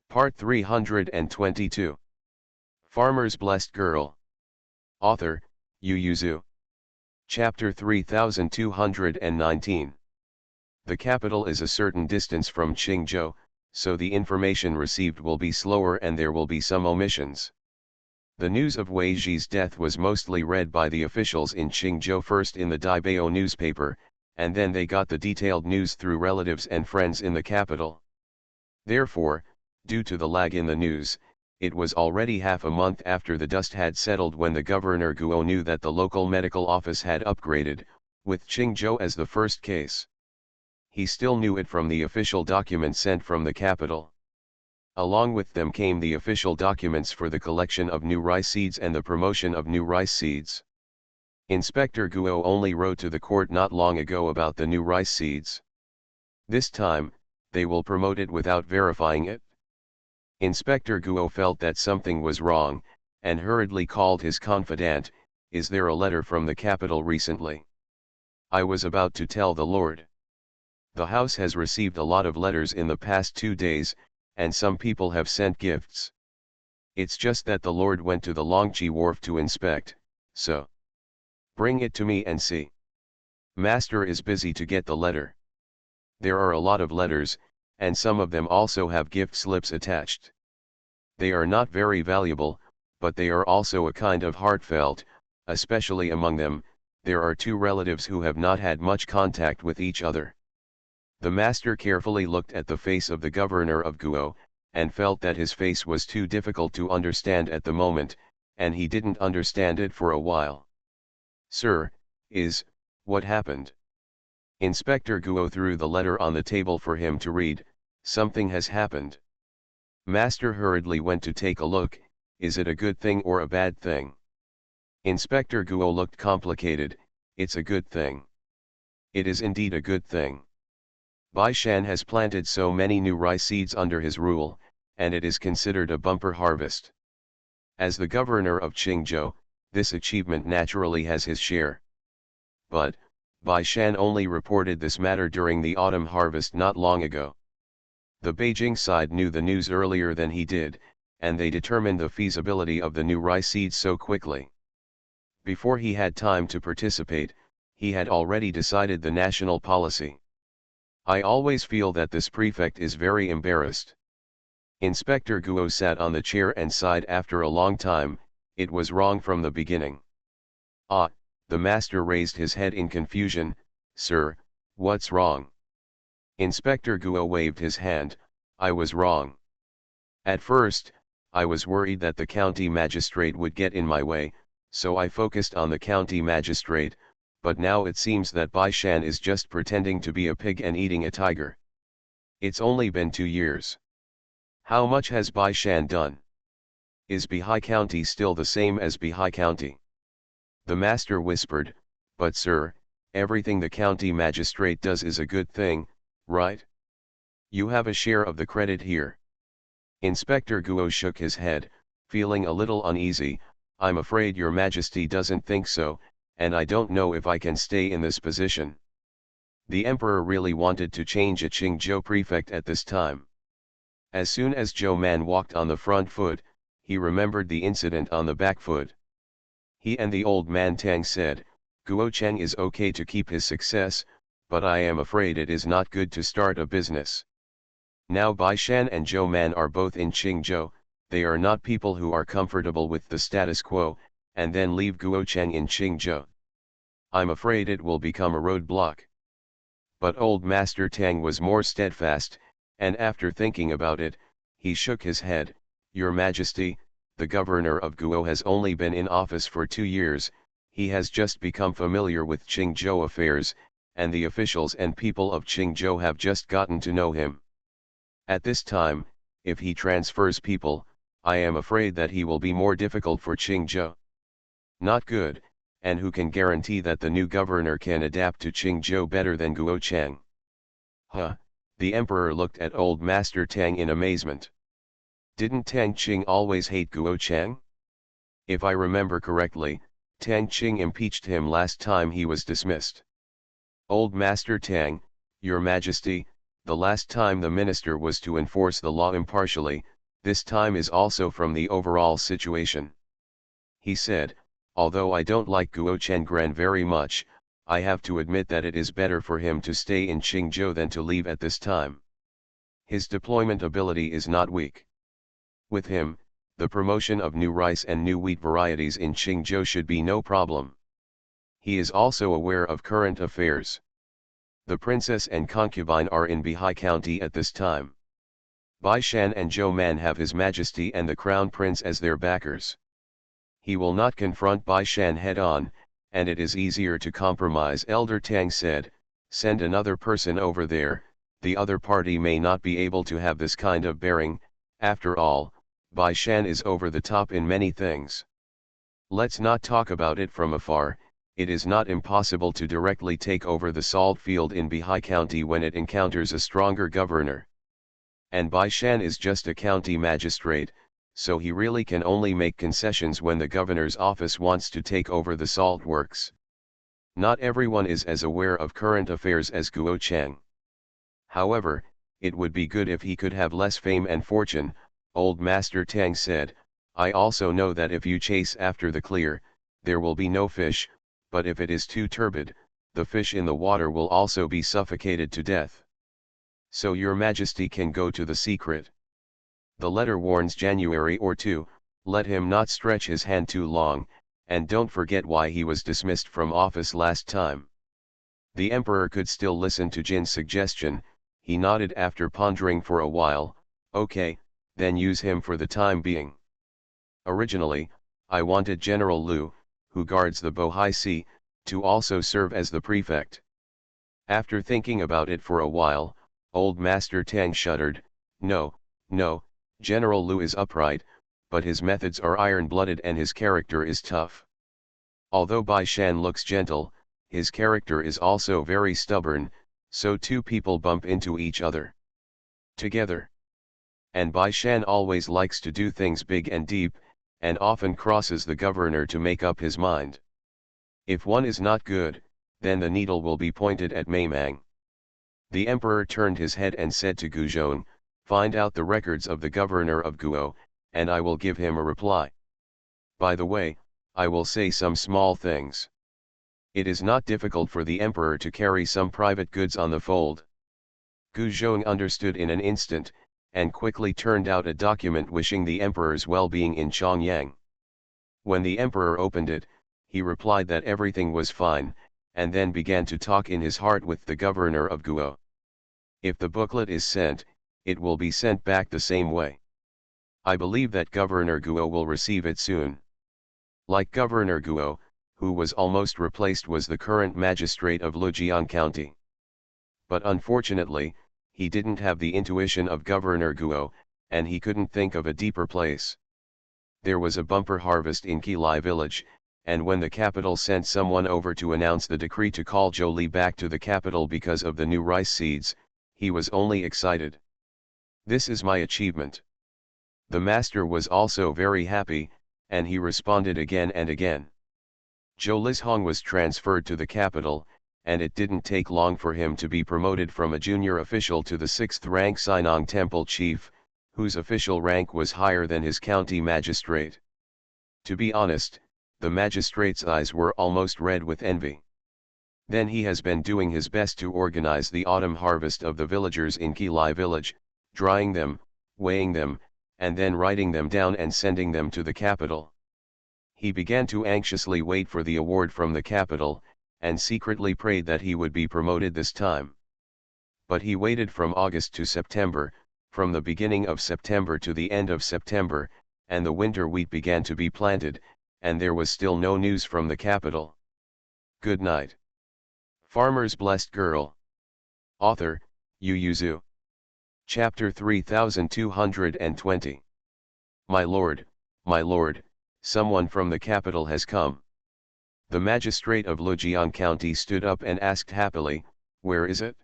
Part 322. Farmer's Blessed Girl. Author, Yu Yuzu. Chapter 3219. The capital is a certain distance from Qingzhou, so the information received will be slower and there will be some omissions. The news of Wei Zhi's death was mostly read by the officials in Qingzhou first in the Daibao newspaper, and then they got the detailed news through relatives and friends in the capital. Therefore, due to the lag in the news, it was already half a month after the dust had settled when the Governor Guo knew that the local medical office had upgraded, with Qingzhou as the first case. He still knew it from the official documents sent from the capital. Along with them came the official documents for the collection of new rice seeds and the promotion of new rice seeds. Inspector Guo only wrote to the court not long ago about the new rice seeds. This time, they will promote it without verifying it. Inspector Guo felt that something was wrong, and hurriedly called his confidant. Is there a letter from the capital recently? I was about to tell the Lord. The house has received a lot of letters in the past 2 days, and some people have sent gifts. It's just that the Lord went to the Longqi wharf to inspect, so bring it to me and see. Master is busy to get the letter. There are a lot of letters, and some of them also have gift slips attached. They are not very valuable, but they are also a kind of heartfelt, especially among them, there are 2 relatives who have not had much contact with each other. The master carefully looked at the face of the governor of Guo, and felt that his face was too difficult to understand at the moment, and he didn't understand it for a while. Sir, what happened? Inspector Guo threw the letter on the table for him to read. Something has happened. Master hurriedly went to take a look. Is it a good thing or a bad thing? Inspector Guo looked complicated. It's a good thing. It is indeed a good thing. Bai Shan has planted so many new rice seeds under his rule, and it is considered a bumper harvest. As the governor of Qingzhou, this achievement naturally has his share. But, Bai Shan only reported this matter during the autumn harvest not long ago. The Beijing side knew the news earlier than he did, and they determined the feasibility of the new rice seeds so quickly. Before he had time to participate, he had already decided the national policy. I always feel that this prefect is very embarrassed. Inspector Guo sat on the chair and sighed after a long time. It was wrong from the beginning. The master raised his head in confusion. Sir, what's wrong? Inspector Guo waved his hand. I was wrong. At first, I was worried that the county magistrate would get in my way, so I focused on the county magistrate, but now it seems that Bai Shan is just pretending to be a pig and eating a tiger. It's only been 2 years. How much has Bai Shan done? Is Bihai County still the same as Bihai County? The master whispered, but sir, everything the county magistrate does is a good thing, right? You have a share of the credit here. Inspector Guo shook his head, feeling a little uneasy. I'm afraid your majesty doesn't think so, and I don't know if I can stay in this position. The emperor really wanted to change a Qingzhou prefect at this time. As soon as Zhou Man walked on the front foot, he remembered the incident on the back foot. He and the old man Tang said, Guo Cheng is okay to keep his success, but I am afraid it is not good to start a business. Now Bai Shan and Zhou Man are both in Qingzhou, they are not people who are comfortable with the status quo, and then leave Guo Cheng in Qingzhou. I'm afraid it will become a roadblock. But old Master Tang was more steadfast, and after thinking about it, he shook his head. Your Majesty, the governor of Guo has only been in office for 2 years, he has just become familiar with Qingzhou affairs, and the officials and people of Qingzhou have just gotten to know him. At this time, if he transfers people, I am afraid that he will be more difficult for Qingzhou. Not good, and who can guarantee that the new governor can adapt to Qingzhou better than Guo Cheng? The emperor looked at old Master Tang in amazement. Didn't Tang Qing always hate Guo Cheng? If I remember correctly, Tang Qing impeached him last time he was dismissed. Old Master Tang, your Majesty, the last time the minister was to enforce the law impartially, This time is also from the overall situation. He said, although I don't like Guo Chengran very much, I have to admit that it is better for him to stay in Qingzhou than to leave at this time. His deployment ability is not weak. With him, the promotion of new rice and new wheat varieties in Qingzhou should be no problem. He is also aware of current affairs. The princess and concubine are in Bihai County at this time. Bai Shan and Zhou Man have His Majesty and the Crown Prince as their backers. He will not confront Bai Shan head-on, and it is easier to compromise. Elder Tang said, send another person over there, the other party may not be able to have this kind of bearing, after all, Bai Shan is over the top in many things. Let's not talk about it from afar, it is not impossible to directly take over the salt field in Bihai County when it encounters a stronger governor. And Bai Shan is just a county magistrate, so he really can only make concessions when the governor's office wants to take over the salt works. Not everyone is as aware of current affairs as Guo Cheng. However, it would be good if he could have less fame and fortune. Old Master Tang said, I also know that if you chase after the clear, there will be no fish, but if it is too turbid, the fish in the water will also be suffocated to death. So your Majesty can go to the secret. The letter warns January or 2, let him not stretch his hand too long, and don't forget why he was dismissed from office last time. The emperor could still listen to Jin's suggestion. He nodded after pondering for a while. Okay, then use him for the time being. Originally, I wanted General Liu, who guards the Bohai Sea, to also serve as the prefect. After thinking about it for a while, Old Master Tang shuddered. No, General Liu is upright, but his methods are iron-blooded and his character is tough. Although Bai Shan looks gentle, his character is also very stubborn, so two people bump into each other together. And Bai Shan always likes to do things big and deep, and often crosses the governor to make up his mind. If one is not good, then the needle will be pointed at Maimang. The emperor turned his head and said to Guzhong, find out the records of the governor of Guo, and I will give him a reply. By the way, I will say some small things. It is not difficult for the emperor to carry some private goods on the fold. Guzhong understood in an instant, and quickly turned out a document wishing the emperor's well-being in Chongyang. When the emperor opened it, he replied that everything was fine, and then began to talk in his heart with the governor of Guo. If the booklet is sent, it will be sent back the same way. I believe that Governor Guo will receive it soon. Like Governor Guo, who was almost replaced, was the current magistrate of Lujian County. But unfortunately, he didn't have the intuition of Governor Guo, and he couldn't think of a deeper place. There was a bumper harvest in Qilai village, and when the capital sent someone over to announce the decree to call Zhou back to the capital because of the new rice seeds, he was only excited. This is my achievement. The master was also very happy, and he responded again and again. Zhou Lizhong was transferred to the capital, and it didn't take long for him to be promoted from a junior official to the 6th rank Sinong Temple chief, whose official rank was higher than his county magistrate. To be honest, the magistrate's eyes were almost red with envy. Then he has been doing his best to organize the autumn harvest of the villagers in Qilai village, drying them, weighing them, and then writing them down and sending them to the capital. He began to anxiously wait for the award from the capital, and secretly prayed that he would be promoted this time. But he waited from August to September, from the beginning of September to the end of September, and the winter wheat began to be planted, and there was still no news from the capital. Good night. Farmer's Blessed Girl. Author, Yu Yuzu. Chapter 3220. My lord, someone from the capital has come. The magistrate of Lujian County stood up and asked happily, where is it?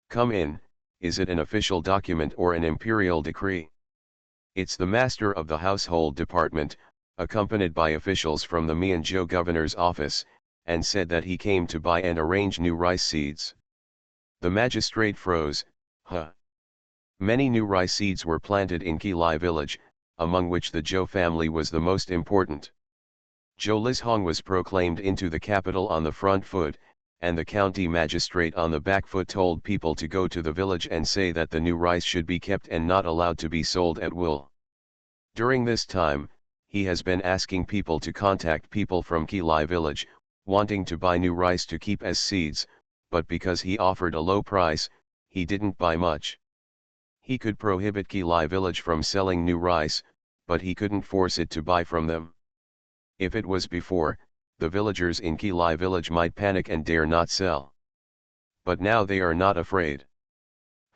Come in, is it an official document or an imperial decree? It's the master of the household department, accompanied by officials from the Mianzhou governor's office, and said that he came to buy and arrange new rice seeds. The magistrate froze. Huh? Many new rice seeds were planted in Qilai village, among which the Zhou family was the most important. Zhou Lizhong was proclaimed into the capital on the front foot, and the county magistrate on the back foot told people to go to the village and say that the new rice should be kept and not allowed to be sold at will. During this time, he has been asking people to contact people from Qilai village, wanting to buy new rice to keep as seeds, but because he offered a low price, he didn't buy much. He could prohibit Qilai village from selling new rice, but he couldn't force it to buy from them. If it was before, the villagers in Qilai village might panic and dare not sell. But now they are not afraid.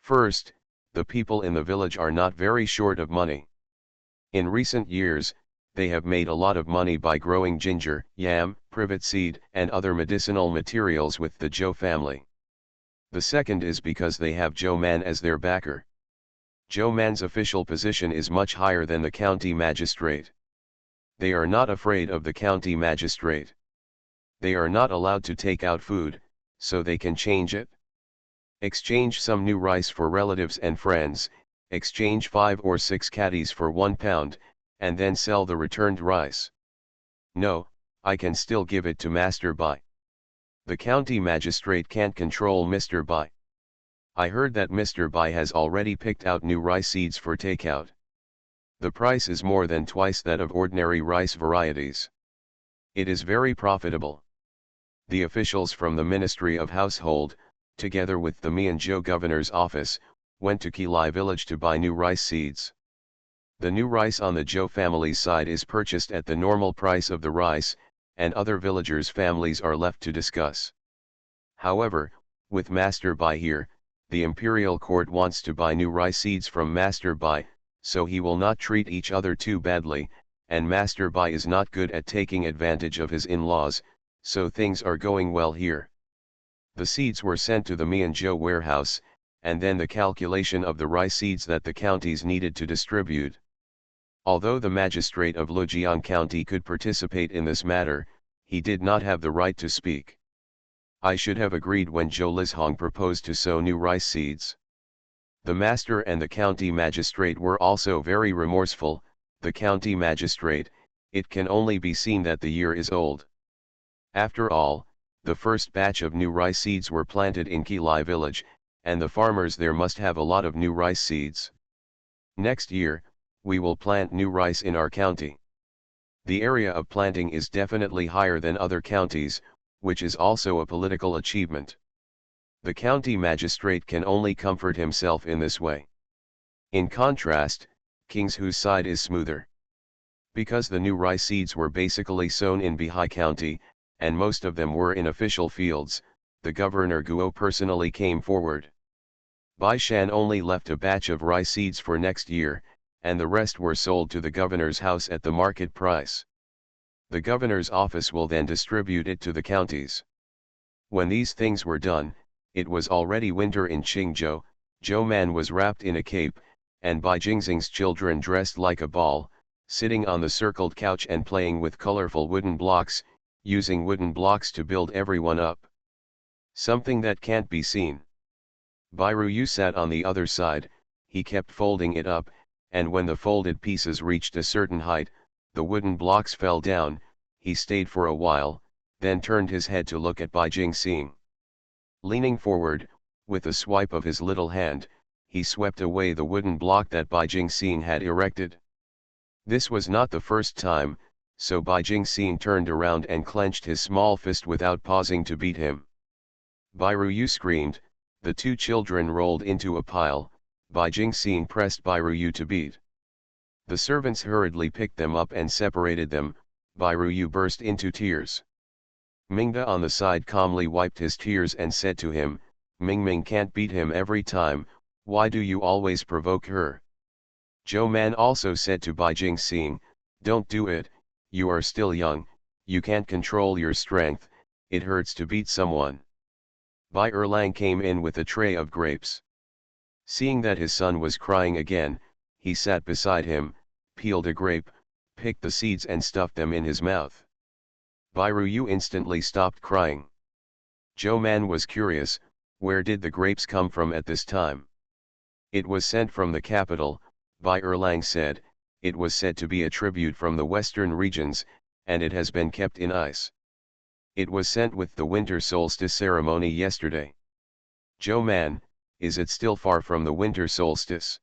First, the people in the village are not very short of money. In recent years, they have made a lot of money by growing ginger, yam, privet seed, and other medicinal materials with the Zhou family. The second is because they have Zhou Man as their backer. Zhou Man's official position is much higher than the county magistrate. They are not afraid of the county magistrate. They are not allowed to take out food, so they can change it. Exchange some new rice for relatives and friends, exchange 5 or 6 caddies for 1 pound, and then sell the returned rice. No, I can still give it to Master Bai. The county magistrate can't control Mr. Bai. I heard that Mr. Bai has already picked out new rice seeds for takeout. The price is more than twice that of ordinary rice varieties. It is very profitable. The officials from the Ministry of Household, together with the Mianzhou governor's office, went to Qilai village to buy new rice seeds. The new rice on the Zhou family's side is purchased at the normal price of the rice, and other villagers' families are left to discuss. However, with Master Bai here, the imperial court wants to buy new rice seeds from Master Bai, so he will not treat each other too badly, and Master Bai is not good at taking advantage of his in-laws, so things are going well here. The seeds were sent to the Mianzhou warehouse, and then the calculation of the rice seeds that the counties needed to distribute. Although the magistrate of Lujiang County could participate in this matter, he did not have the right to speak. I should have agreed when Zhou Lizhong proposed to sow new rice seeds. The master and the county magistrate were also very remorseful. The county magistrate, it can only be seen that the year is old. After all, the first batch of new rice seeds were planted in Qilai village, and the farmers there must have a lot of new rice seeds. Next year, we will plant new rice in our county. The area of planting is definitely higher than other counties, which is also a political achievement. The county magistrate can only comfort himself in this way. In contrast, King's whose side is smoother. Because the new rice seeds were basically sown in Bihai County, and most of them were in official fields, the governor Guo personally came forward. Bai Shan only left a batch of rice seeds for next year, and the rest were sold to the governor's house at the market price. The governor's office will then distribute it to the counties. When these things were done, it was already winter in Qingzhou. Zhou Man was wrapped in a cape, and Bai Jingxing's children dressed like a ball, sitting on the circled couch and playing with colorful wooden blocks, using wooden blocks to build everyone up. Something that can't be seen. Bai Ruyu sat on the other side, he kept folding it up, and when the folded pieces reached a certain height, the wooden blocks fell down. He stayed for a while, then turned his head to look at Bai Jingxing. Leaning forward, with a swipe of his little hand, he swept away the wooden block that Bai Jingxing had erected. This was not the first time, so Bai Jingxing turned around and clenched his small fist without pausing to beat him. Bai Ruyu screamed, the two children rolled into a pile. Bai Jingxing pressed Bai Ruyu to beat. The servants hurriedly picked them up and separated them. Bai Ruyu burst into tears. Mingda on the side calmly wiped his tears and said to him, Mingming can't beat him every time, why do you always provoke her? Zhou Man also said to Bai Jingxing, don't do it, you are still young, you can't control your strength, it hurts to beat someone. Bai Erlang came in with a tray of grapes. Seeing that his son was crying again, he sat beside him, peeled a grape, picked the seeds and stuffed them in his mouth. Bai Ruyu instantly stopped crying. Zhou Man was curious, where did the grapes come from at this time? It was sent from the capital, Bai Erlang said. It was said to be a tribute from the western regions, and it has been kept in ice. It was sent with the winter solstice ceremony yesterday. Zhou Man, is it still far from the winter solstice?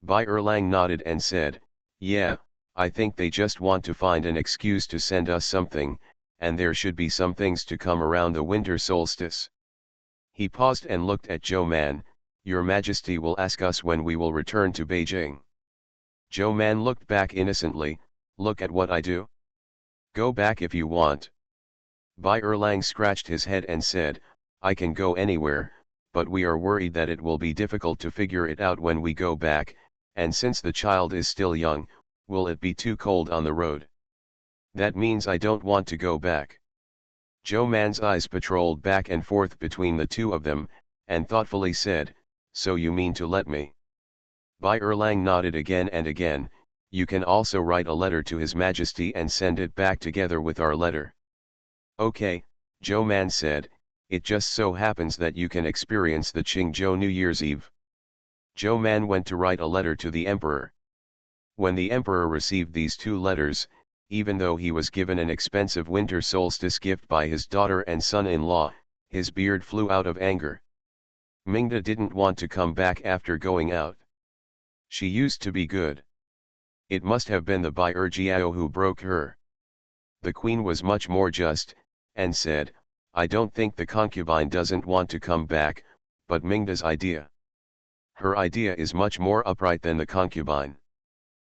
Bai Erlang nodded and said, yeah, I think they just want to find an excuse to send us something, and there should be some things to come around the winter solstice. He paused and looked at Zhou Man. Your Majesty will ask us when we will return to Beijing. Zhou Man looked back innocently. Look at what I do. Go back if you want. Bai Erlang scratched his head and said, I can go anywhere, but we are worried that it will be difficult to figure it out when we go back, and since the child is still young, will it be too cold on the road? That means I don't want to go back. Zhou Man's eyes patrolled back and forth between the two of them, and thoughtfully said, so you mean to let me? Bai Erlang nodded again and again. You can also write a letter to His Majesty and send it back together with our letter. Okay, Zhou Man said, it just so happens that you can experience the Qingzhou New Year's Eve. Zhou Man went to write a letter to the emperor. When the emperor received these two letters, even though he was given an expensive winter solstice gift by his daughter and son-in-law, his beard flew out of anger. Mingda didn't want to come back after going out. She used to be good. It must have been the Bai Erjiao who broke her. The queen was much more just, and said, I don't think the concubine doesn't want to come back, but Mingda's idea. Her idea is much more upright than the concubine.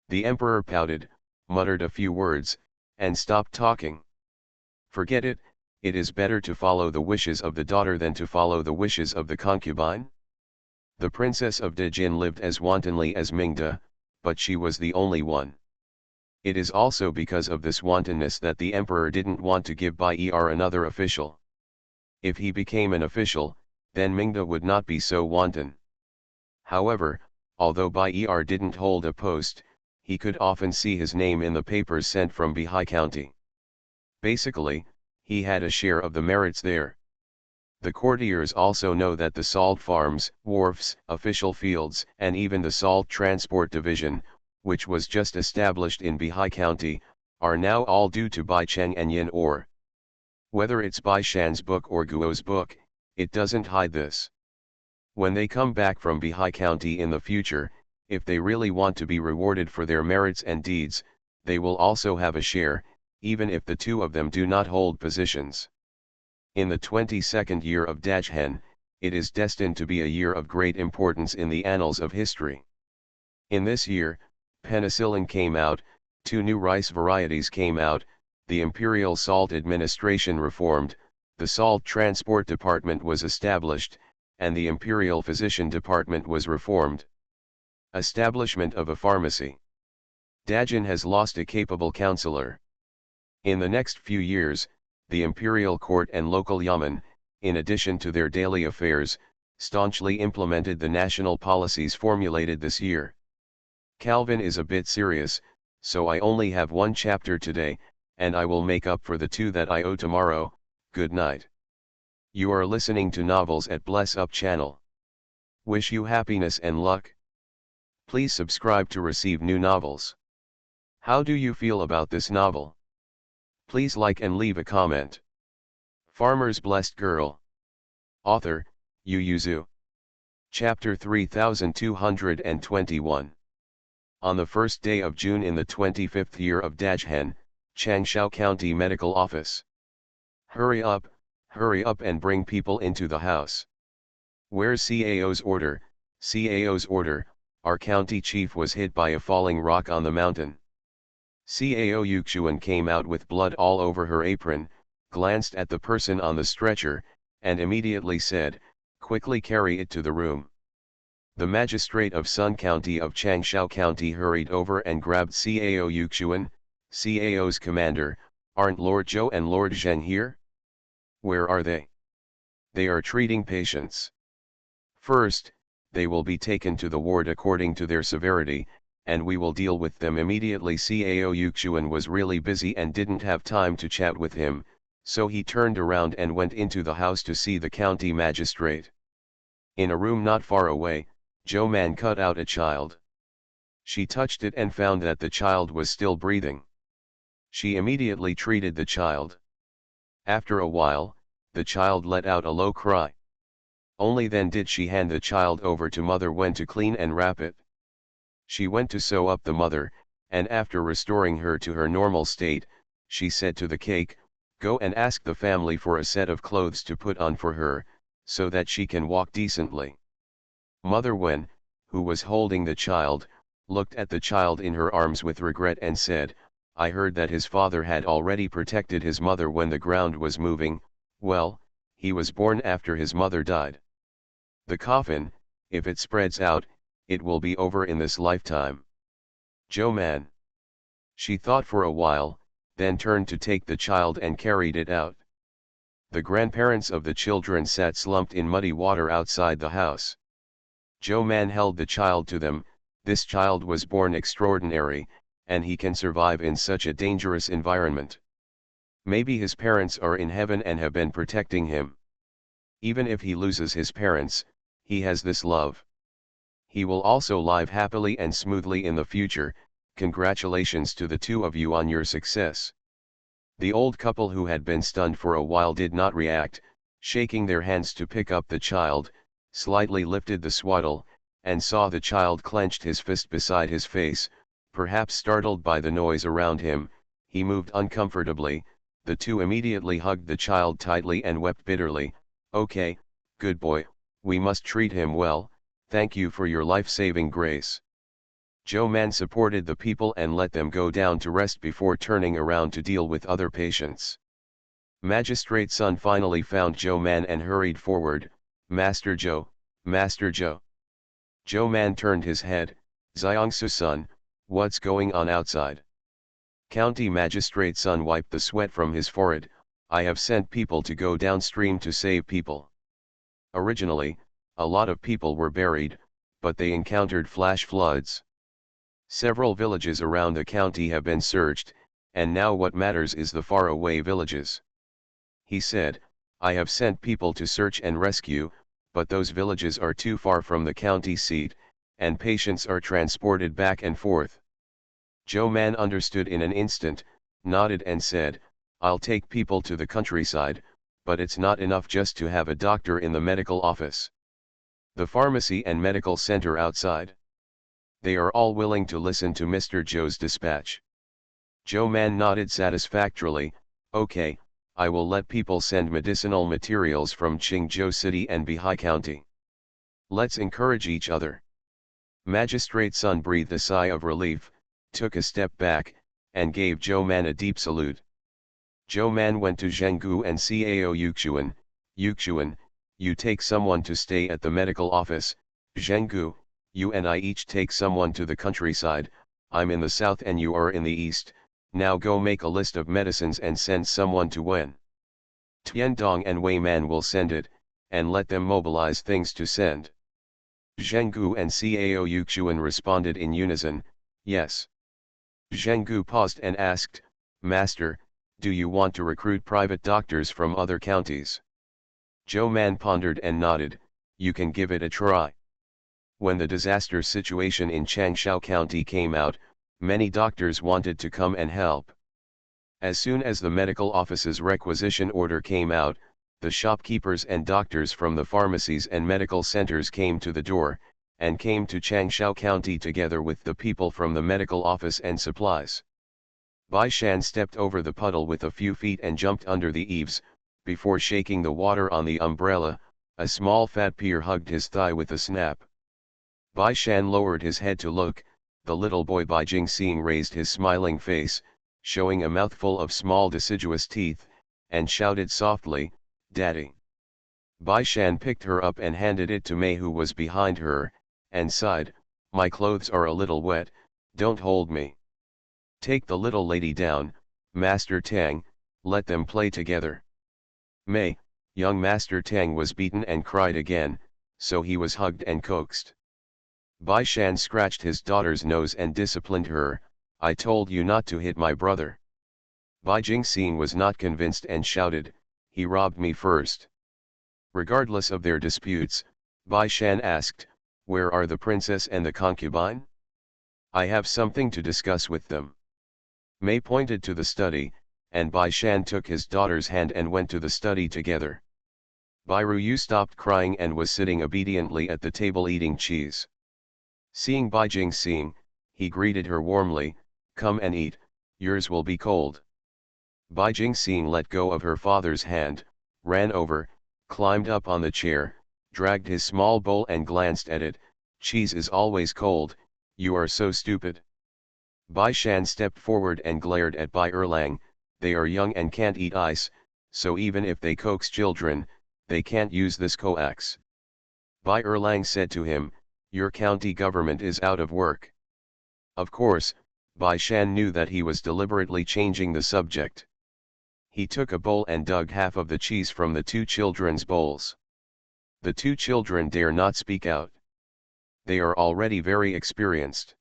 The emperor pouted, muttered a few words, and stopped talking. Forget it, it is better to follow the wishes of the daughter than to follow the wishes of the concubine. The princess of Dejin lived as wantonly as Mingda, but she was the only one. It is also because of this wantonness that the emperor didn't want to give Bai Er another official. If he became an official, then Mingda would not be so wanton. However, although Bai Er didn't hold a post, he could often see his name in the papers sent from Bihai County. Basically, he had a share of the merits there. The courtiers also know that the salt farms, wharfs, official fields, and even the salt transport division, which was just established in Bihai County, are now all due to Bai Cheng and Yin Or. Whether it's Bai Shan's book or Guo's book, it doesn't hide this. When they come back from Bihai County in the future, if they really want to be rewarded for their merits and deeds, they will also have a share, even if the two of them do not hold positions. In the 22nd year of Dajhen, it is destined to be a year of great importance in the annals of history. In this year, penicillin came out, 2 new rice varieties came out, the Imperial Salt Administration reformed, the Salt Transport Department was established, and the Imperial Physician Department was reformed. Establishment of a pharmacy. Dajin has lost a capable counselor. In the next few years, the imperial court and local yamen, in addition to their daily affairs, staunchly implemented the national policies formulated this year. Calvin is a bit serious, so I only have one chapter today, and I will make up for the 2 that I owe tomorrow. Good night. You are listening to Novels at Bless Up channel. Wish you happiness and luck. Please subscribe to receive new novels. How do you feel about this novel? Please like and leave a comment. Farmer's Blessed Girl. Author, Yu Yuzu. Chapter 3221. On the first day of June in the 25th year of Dajhen, Changsha County Medical Office. Hurry up and bring people into the house. Where's CAO's order? CAO's order, our county chief was hit by a falling rock on the mountain. CAO Yuxuan came out with blood all over her apron, glanced at the person on the stretcher, and immediately said, quickly carry it to the room. The magistrate of Sun County of Changsha County hurried over and grabbed CAO Yuxuan. CAO's commander, aren't Lord Zhou and Lord Zheng here? Where are they? They are treating patients. First, they will be taken to the ward according to their severity, and we will deal with them immediately. CAO Yuxuan was really busy and didn't have time to chat with him, so he turned around and went into the house to see the county magistrate. In a room not far away, Zhou Man cut out a child. She touched it and found that the child was still breathing. She immediately treated the child. After a while, the child let out a low cry. Only then did she hand the child over to mother when to clean and wrap it. She went to sew up the mother, and after restoring her to her normal state, she said to the cake, "Go and ask the family for a set of clothes to put on for her, so that she can walk decently." Mother Wen, who was holding the child, looked at the child in her arms with regret and said, "I heard that his father had already protected his mother when the ground was moving. Well, he was born after his mother died. The coffin, if it spreads out, it will be over in this lifetime." Zhou Man. She thought for a while, then turned to take the child and carried it out. The grandparents of the children sat slumped in muddy water outside the house. Zhou Man held the child to them. This child was born extraordinary, and he can survive in such a dangerous environment. Maybe his parents are in heaven and have been protecting him. Even if he loses his parents, he has this love. He will also live happily and smoothly in the future. Congratulations to the two of you on your success. The old couple who had been stunned for a while did not react, shaking their hands to pick up the child, slightly lifted the swaddle, and saw the child clenched his fist beside his face. Perhaps startled by the noise around him, he moved uncomfortably. The two immediately hugged the child tightly and wept bitterly. "Okay, good boy, we must treat him well, thank you for your life-saving grace." Zhou Man supported the people and let them go down to rest before turning around to deal with other patients. Magistrate Sun finally found Zhou Man and hurried forward. "Master Zhou, Master Zhou." Zhou Man turned his head. "Xiangsu Sun, what's going on outside?" County Magistrate Sun wiped the sweat from his forehead. "I have sent people to go downstream to save people. Originally, a lot of people were buried, but they encountered flash floods. Several villages around the county have been searched, and now what matters is the faraway villages." He said, "I have sent people to search and rescue, but those villages are too far from the county seat, and patients are transported back and forth." Zhou Man understood in an instant, nodded and said, "I'll take people to the countryside, but it's not enough just to have a doctor in the medical office. The pharmacy and medical center outside. They are all willing to listen to Mr. Zhou's dispatch." Zhou Man nodded satisfactorily. "Okay, I will let people send medicinal materials from Qingzhou City and Bihai County. Let's encourage each other." Magistrate Sun breathed a sigh of relief, took a step back, and gave Zhou Man a deep salute. Zhou Man went to Zhenggu and Cao Yuxuan. "Yuxuan, you take someone to stay at the medical office. Zhenggu, you and I each take someone to the countryside. I'm in the south and you are in the east. Now go make a list of medicines and send someone to Wen. Tiandong and Wei Man will send it, and let them mobilize things to send." Zhenggu and Cao Yuxuan responded in unison, "Yes." Zhenggu paused and asked, "Master, do you want to recruit private doctors from other counties?" Zhou Man pondered and nodded, "You can give it a try." When the disaster situation in Changsha County came out, many doctors wanted to come and help. As soon as the medical office's requisition order came out, the shopkeepers and doctors from the pharmacies and medical centers came to the door, and came to Changsha County together with the people from the medical office and supplies. Bai Shan stepped over the puddle with a few feet and jumped under the eaves. Before shaking the water on the umbrella, a small fat peer hugged his thigh with a snap. Bai Shan lowered his head to look. The little boy Bai Jingxing raised his smiling face, showing a mouthful of small deciduous teeth, and shouted softly, "Daddy." Bai Shan picked her up and handed it to Mei, who was behind her, and sighed, "My clothes are a little wet, don't hold me. Take the little lady down, Master Tang, let them play together." Mei, young Master Tang was beaten and cried again, so he was hugged and coaxed. Bai Shan scratched his daughter's nose and disciplined her, "I told you not to hit my brother." Bai Jingxing was not convinced and shouted, "He robbed me first." Regardless of their disputes, Bai Shan asked, Where are the princess and the concubine? I have something to discuss with them. Mei pointed to the study, and Bai Shan took his daughter's hand and went to the study together. Bai Ruyu stopped crying and was sitting obediently at the table eating cheese. Seeing Bai Jingxing, he greeted her warmly, "Come and eat, yours will be cold." Bai Jingxing let go of her father's hand, ran over, climbed up on the chair, dragged his small bowl and glanced at it. "Cheese is always cold, you are so stupid." Bai Shan stepped forward and glared at Bai Erlang. "They are young and can't eat ice, so even if they coax children, they can't use this coax." Bai Erlang said to him, "Your county government is out of work." Of course, Bai Shan knew that he was deliberately changing the subject. He took a bowl and dug half of the cheese from the two children's bowls. The two children dare not speak out. They are already very experienced.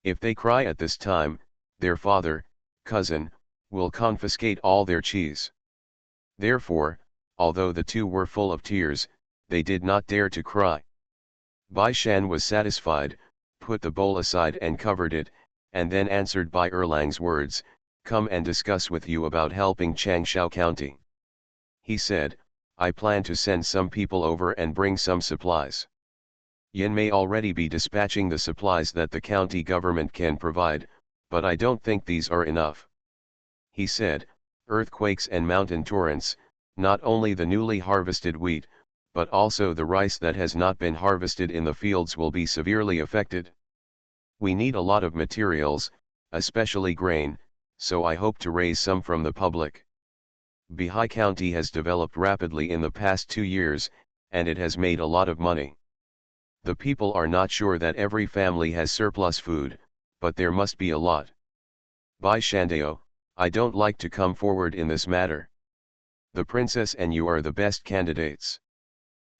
If they cry at this time, their father, cousin, will confiscate all their cheese. Therefore, although the two were full of tears, they did not dare to cry. Bai Shan was satisfied, put the bowl aside and covered it, and then answered Bai Erlang's words, "Come and discuss with you about helping Changsha County." He said, "I plan to send some people over and bring some supplies. Yin may already be dispatching the supplies that the county government can provide, but I don't think these are enough." He said, "Earthquakes and mountain torrents, not only the newly harvested wheat, but also the rice that has not been harvested in the fields will be severely affected. We need a lot of materials, especially grain, so I hope to raise some from the public." Bihai County has developed rapidly in the past 2 years, and it has made a lot of money. The people are not sure that every family has surplus food, but there must be a lot. Bai Shandao, I don't like to come forward in this matter. The princess and you are the best candidates.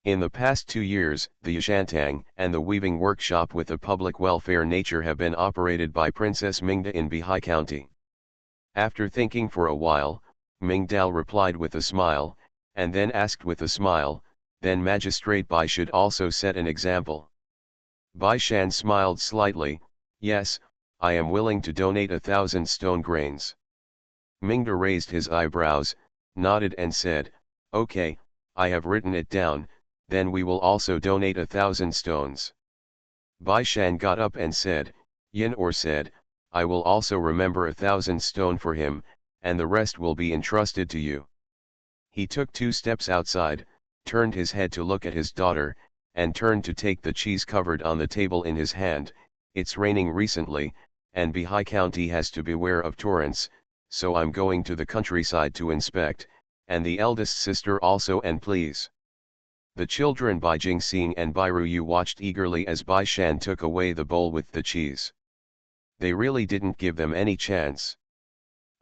In the past 2 years, the Yashantang and the weaving workshop with a public welfare nature have been operated by Princess Mingda in Bihai County. After thinking for a while, Mingdao replied with a smile, and then asked with a smile, "Then Magistrate Bai should also set an example." Bai Shan smiled slightly, "Yes, I am willing to donate 1,000 stone grains." Mingda raised his eyebrows, nodded and said, "Okay, I have written it down, then we will also donate 1,000 stones." Bai Shan got up and said, "Yin or said, I will also remember 1,000 stone for him, and the rest will be entrusted to you." He took 2 steps outside, turned his head to look at his daughter, and turned to take the cheese covered on the table in his hand. "It's raining recently, and Bihai County has to beware of torrents, so I'm going to the countryside to inspect, and the eldest sister also, and please." The children Bai Jingxing and Bai Ruyu watched eagerly as Bai Shan took away the bowl with the cheese. They really didn't give them any chance.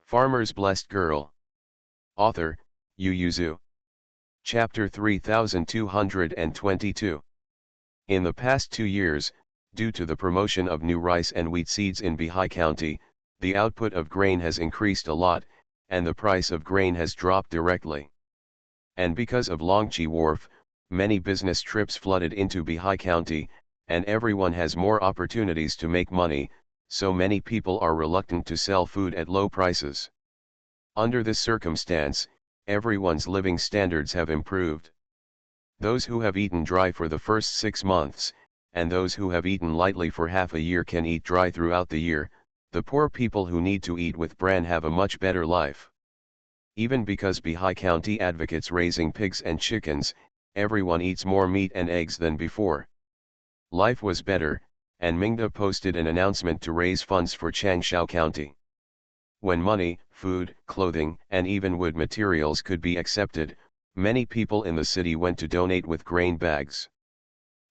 Farmer's Blessed Girl. Author, Yu Yuzu. Chapter 3222. In the past 2 years, due to the promotion of new rice and wheat seeds in Bihai County, the output of grain has increased a lot, and the price of grain has dropped directly. And because of Longqi Wharf, many business trips flooded into Bihai County, and everyone has more opportunities to make money, so many people are reluctant to sell food at low prices. Under this circumstance, everyone's living standards have improved. Those who have eaten dry for the first 6 months, and those who have eaten lightly for half a year can eat dry throughout the year. The poor people who need to eat with bran have a much better life. Even because Bihai County advocates raising pigs and chickens, everyone eats more meat and eggs than before. Life was better, and Mingda posted an announcement to raise funds for Changsha County. When money, food, clothing, and even wood materials could be accepted, many people in the city went to donate with grain bags.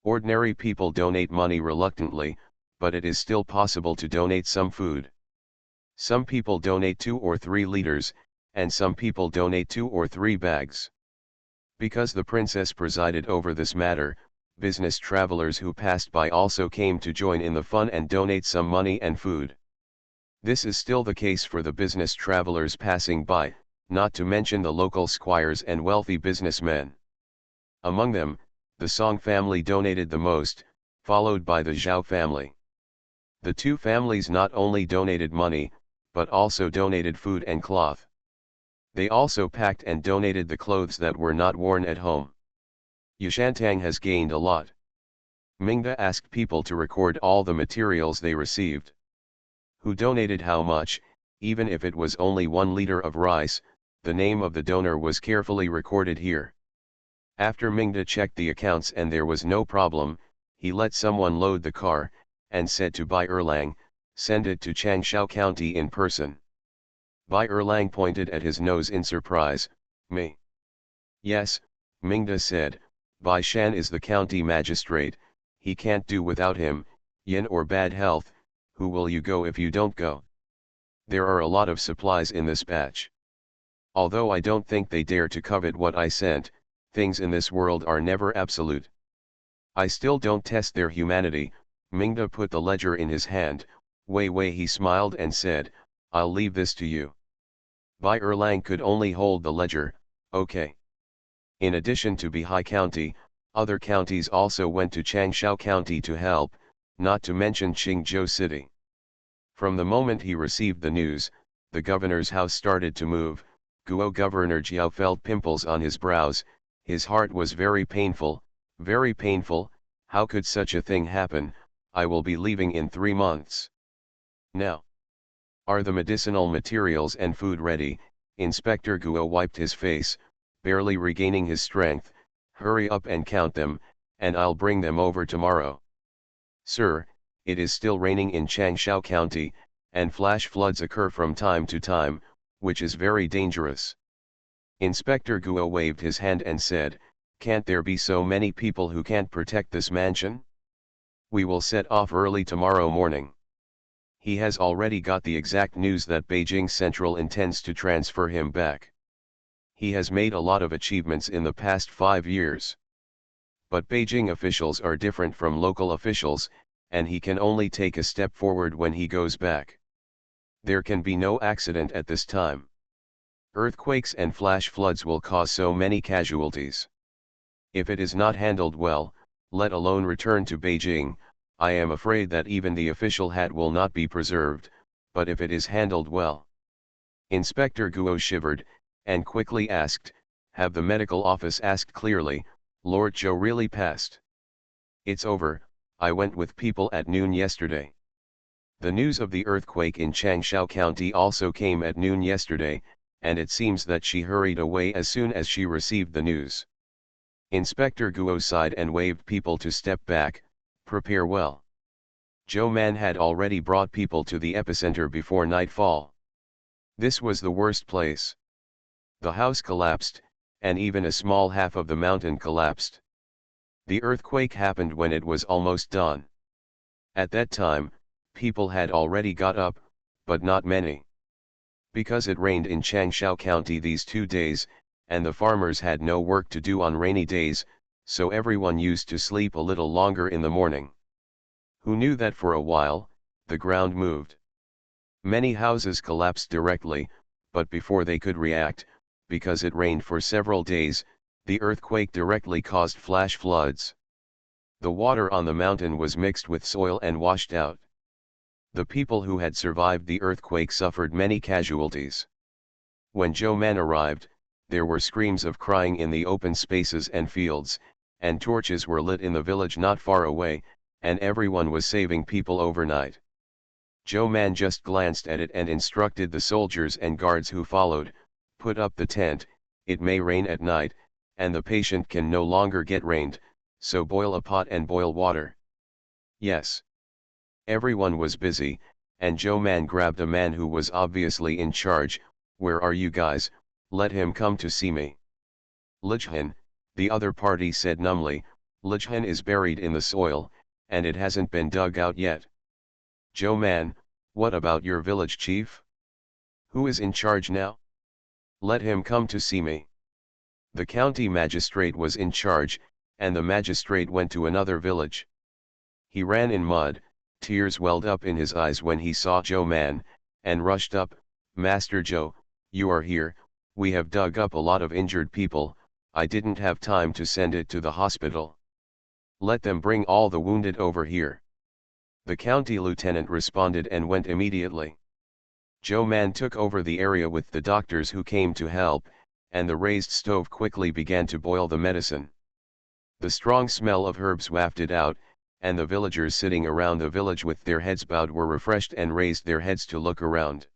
Ordinary people donate money reluctantly, but it is still possible to donate some food. Some people donate 2 or 3 liters, and some people donate 2 or 3 bags. Because the princess presided over this matter, business travelers who passed by also came to join in the fun and donate some money and food. This is still the case for the business travelers passing by, not to mention the local squires and wealthy businessmen. Among them, the Song family donated the most, followed by the Zhao family. The two families not only donated money, but also donated food and cloth. They also packed and donated the clothes that were not worn at home. Yushantang has gained a lot. Mingda asked people to record all the materials they received. Who donated how much, even if it was only 1 liter of rice, the name of the donor was carefully recorded here. After Mingda checked the accounts and there was no problem, he let someone load the car, and said to Bai Erlang, send it to Changsha County in person. Bai Erlang pointed at his nose in surprise, me? Yes, Mingda said, Bai Shan is the county magistrate, he can't do without him, yin or bad health, who will you go if you don't go? There are a lot of supplies in this batch. Although I don't think they dare to covet what I sent, things in this world are never absolute. I still don't test their humanity. Mingda put the ledger in his hand. Wei he smiled and said, I'll leave this to you. Bai Erlang could only hold the ledger. Okay. In addition to Bihai County, other counties also went to Changsha County to help, not to mention Qingzhou City. From the moment he received the news, the governor's house started to move. Guo Governor Jiao felt pimples on his brows. His heart was very painful. How could such a thing happen? I will be leaving in 3 months. Now. Are the medicinal materials and food ready? Inspector Guo wiped his face, barely regaining his strength. Hurry up and count them, and I'll bring them over tomorrow. Sir, it is still raining in Changsha County, and flash floods occur from time to time, which is very dangerous. Inspector Guo waved his hand and said, can't there be so many people who can't protect this mansion? We will set off early tomorrow morning. He has already got the exact news that Beijing Central intends to transfer him back. He has made a lot of achievements in the past 5 years. But Beijing officials are different from local officials, and he can only take a step forward when he goes back. There can be no accident at this time. Earthquakes and flash floods will cause so many casualties. If it is not handled well, let alone return to Beijing, I am afraid that even the official hat will not be preserved, but if it is handled well. Inspector Guo shivered, and quickly asked, have the medical office asked clearly, Lord Zhou really passed? It's over, I went with people at noon yesterday. The news of the earthquake in Changsha County also came at noon yesterday, and it seems that she hurried away as soon as she received the news. Inspector Guo sighed and waved people to step back, prepare well. Zhou Man had already brought people to the epicenter before nightfall. This was the worst place. The house collapsed, and even a small half of the mountain collapsed. The earthquake happened when it was almost dawn. At that time, people had already got up, but not many. Because it rained in Changsha County these 2 days, and the farmers had no work to do on rainy days, so everyone used to sleep a little longer in the morning. Who knew that for a while, the ground moved? Many houses collapsed directly, but before they could react, because it rained for several days, the earthquake directly caused flash floods. The water on the mountain was mixed with soil and washed out. The people who had survived the earthquake suffered many casualties. When Zhou Man arrived, there were screams of crying in the open spaces and fields, and torches were lit in the village not far away, and everyone was saving people overnight. Zhou Man just glanced at it and instructed the soldiers and guards who followed, put up the tent, it may rain at night, and the patient can no longer get rained, so boil a pot and boil water. Yes. Everyone was busy, and Zhou Man grabbed a man who was obviously in charge. Where are you guys? Let him come to see me. Lijhan, the other party said numbly, Lijhan is buried in the soil, and it hasn't been dug out yet. Zhou Man, what about your village chief? Who is in charge now? Let him come to see me. The county magistrate was in charge, and the magistrate went to another village. He ran in mud, tears welled up in his eyes when he saw Zhou Man, and rushed up, Master Zhou, you are here, we have dug up a lot of injured people, I didn't have time to send it to the hospital. Let them bring all the wounded over here. The county lieutenant responded and went immediately. Joe Man took over the area with the doctors who came to help, and the raised stove quickly began to boil the medicine. The strong smell of herbs wafted out, and the villagers sitting around the village with their heads bowed were refreshed and raised their heads to look around.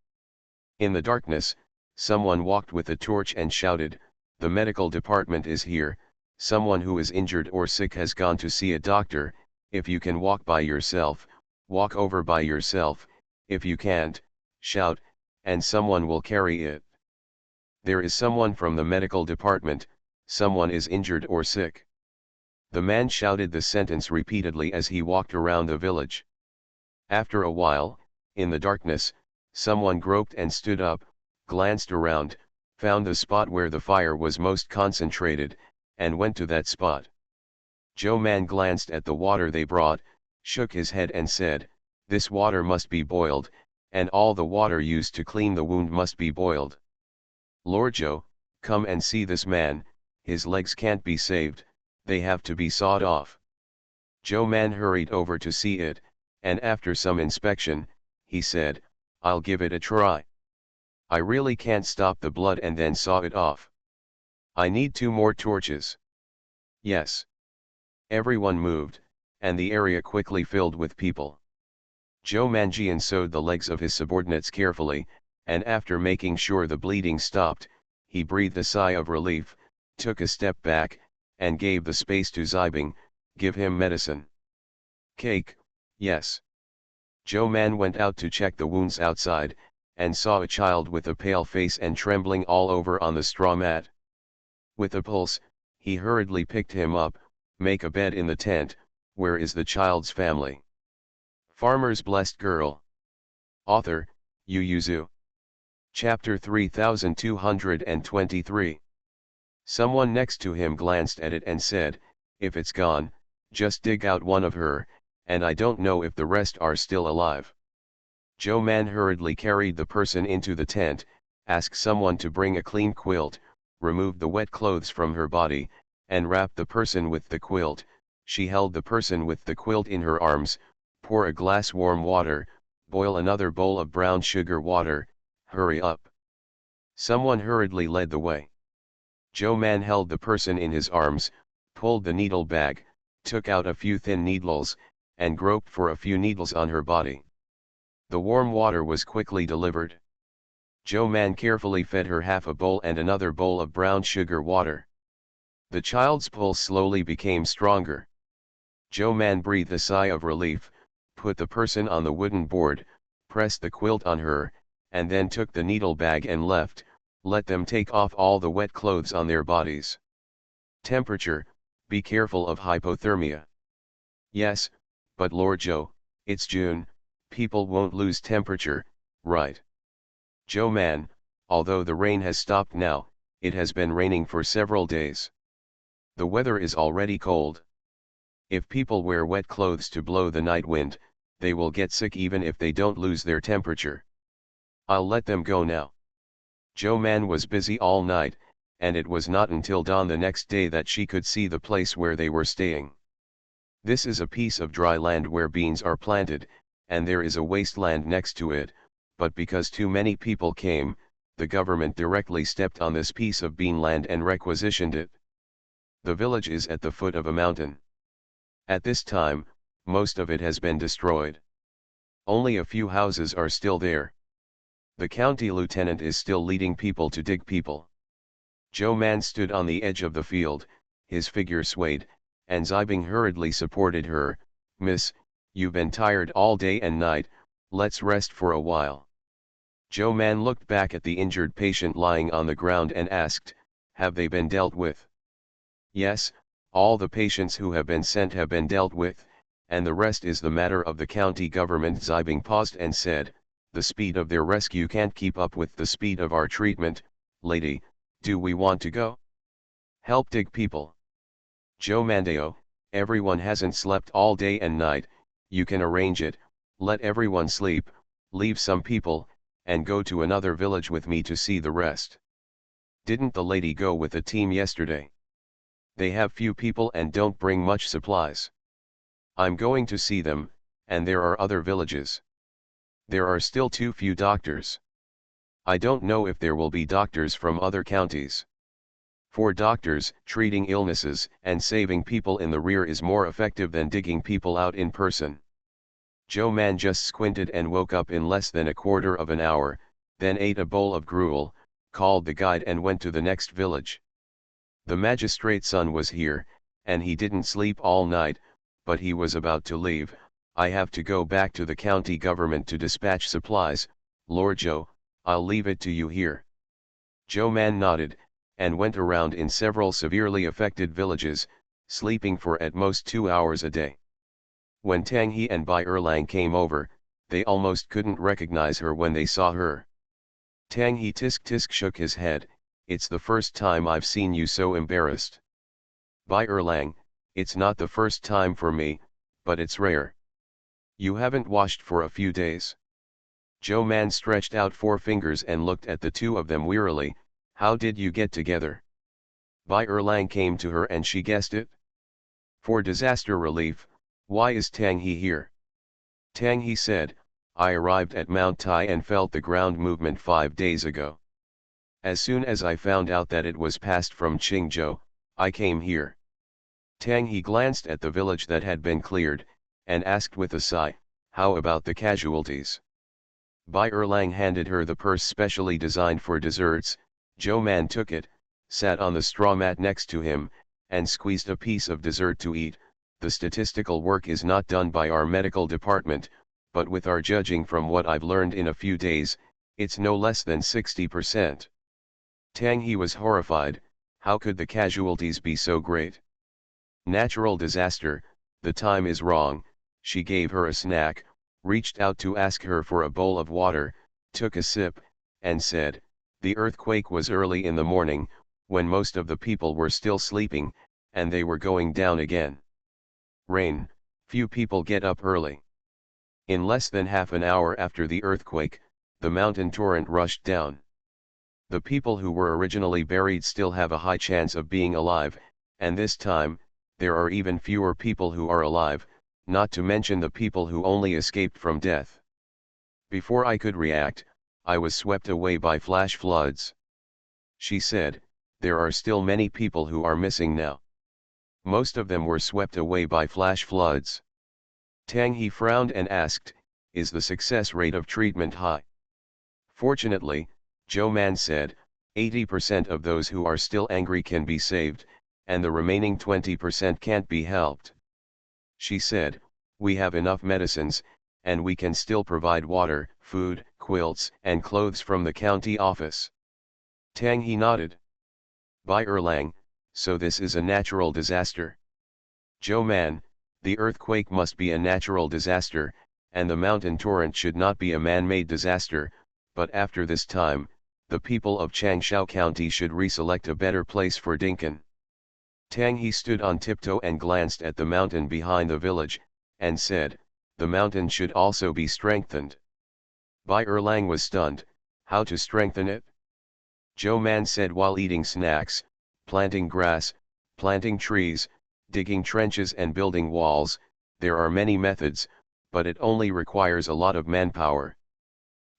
In the darkness, someone walked with a torch and shouted, "The medical department is here, someone who is injured or sick has gone to see a doctor. If you can walk by yourself, walk over by yourself, if you can't, shout, and someone will carry it. There is someone from the medical department, someone is injured or sick." The man shouted the sentence repeatedly as he walked around the village. After a while, in the darkness, someone groped and stood up, glanced around, found the spot where the fire was most concentrated, and went to that spot. Joe Man glanced at the water they brought, shook his head and said, "This water must be boiled, and all the water used to clean the wound must be boiled. Lord Joe, come and see this man, his legs can't be saved, they have to be sawed off." Joe Man hurried over to see it, and after some inspection, he said, "I'll give it a try. I really can't stop the blood and then saw it off. I need 2 more torches." "Yes." Everyone moved, and the area quickly filled with people. Joe Mangian sewed the legs of his subordinates carefully, and after making sure the bleeding stopped, he breathed a sigh of relief, took a step back, and gave the space to Zibing, "Give him medicine." "Cake, yes." Joe Man went out to check the wounds outside, and saw a child with a pale face and trembling all over on the straw mat. With a pulse, he hurriedly picked him up, "Make a bed in the tent, where is the child's family?" Farmer's Blessed Girl. Author, Yu Yuzu. Chapter 3223. Someone next to him glanced at it and said, "If it's gone, just dig out one of her, and I don't know if the rest are still alive." Joe Man hurriedly carried the person into the tent, asked someone to bring a clean quilt, removed the wet clothes from her body, and wrapped the person with the quilt. She held the person with the quilt in her arms, pour a glass warm water, boil another bowl of brown sugar water, hurry up. Someone hurriedly led the way. Joe Man held the person in his arms, pulled the needle bag, took out a few thin needles, and groped for a few needles on her body. The warm water was quickly delivered. Joe Man carefully fed her half a bowl and another bowl of brown sugar water. The child's pulse slowly became stronger. Joe Man breathed a sigh of relief, put the person on the wooden board, pressed the quilt on her, and then took the needle bag and left, let them take off all the wet clothes on their bodies. Temperature, be careful of hypothermia. Yes, but Lord Joe, it's June, people won't lose temperature, right? Joe Man, although the rain has stopped now, it has been raining for several days. The weather is already cold. If people wear wet clothes to blow the night wind, they will get sick even if they don't lose their temperature. I'll let them go now. Joe Man was busy all night, and it was not until dawn the next day that she could see the place where they were staying. This is a piece of dry land where beans are planted, and there is a wasteland next to it, but because too many people came, the government directly stepped on this piece of bean land and requisitioned it. The village is at the foot of a mountain. At this time, most of it has been destroyed. Only a few houses are still there. The county lieutenant is still leading people to dig people. Joe Man stood on the edge of the field, his figure swayed, and Zibing hurriedly supported her. "Miss, you've been tired all day and night, let's rest for a while." Joe Man looked back at the injured patient lying on the ground and asked, "Have they been dealt with?" "Yes, all the patients who have been sent have been dealt with, and the rest is the matter of the county government." Zibing paused and said, "The speed of their rescue can't keep up with the speed of our treatment. Lady, do we want to go? Help dig people?" Joe Mandeo, everyone hasn't slept all day and night, you can arrange it, let everyone sleep, leave some people, and go to another village with me to see the rest. Didn't the lady go with a team yesterday? They have few people and don't bring much supplies. I'm going to see them, and there are other villages. There are still too few doctors. I don't know if there will be doctors from other counties. For doctors, treating illnesses and saving people in the rear is more effective than digging people out in person. Joe Man just squinted and woke up in less than a quarter of an hour, then ate a bowl of gruel, called the guide and went to the next village. The magistrate's son was here, and he didn't sleep all night, but he was about to leave. I have to go back to the county government to dispatch supplies, Lord Joe, I'll leave it to you here. Joe Man nodded, and went around in several severely affected villages, sleeping for at most 2 hours a day. When Tang He and Bai Erlang came over, they almost couldn't recognize her when they saw her. Tang He tisk shook his head, it's the first time I've seen you so embarrassed. Bai Erlang, it's not the first time for me, but it's rare. You haven't washed for a few days. Joe Man stretched out 4 fingers and looked at the two of them wearily. How did you get together? Bai Erlang came to her and she guessed it. For disaster relief. Why is Tang He here? Tang He said, I arrived at Mount Tai and felt the ground movement 5 days ago. As soon as I found out that it was passed from Qingzhou, I came here. Tang He glanced at the village that had been cleared, and asked with a sigh, how about the casualties? Bai Erlang handed her the purse specially designed for desserts. Joe Man took it, sat on the straw mat next to him, and squeezed a piece of dessert to eat. The statistical work is not done by our medical department, but with our judging from what I've learned in a few days, it's no less than 60%. Tang He was horrified. How could the casualties be so great? Natural disaster, the time is wrong. She gave her a snack, reached out to ask her for a bowl of water, took a sip, and said, the earthquake was early in the morning, when most of the people were still sleeping, and they were going down again. Rain, few people get up early. In less than half an hour after the earthquake, the mountain torrent rushed down. The people who were originally buried still have a high chance of being alive, and this time, there are even fewer people who are alive, not to mention the people who only escaped from death. Before I could react, I was swept away by flash floods. She said, there are still many people who are missing now. Most of them were swept away by flash floods. Tang He frowned and asked, is the success rate of treatment high? Fortunately, Joe Man said, 80% of those who are still angry can be saved, and the remaining 20% can't be helped. She said, we have enough medicines, and we can still provide water, food, quilts, and clothes from the county office. Tang He nodded. Bai Erlang, so this is a natural disaster. Joe Man, the earthquake must be a natural disaster, and the mountain torrent should not be a man-made disaster, but after this time, the people of Changsha County should reselect a better place for Dinkin. Tang He stood on tiptoe and glanced at the mountain behind the village, and said, the mountain should also be strengthened. Bai Erlang was stunned. How to strengthen it? Joe Man said while eating snacks, planting grass, planting trees, digging trenches and building walls. There are many methods, but it only requires a lot of manpower.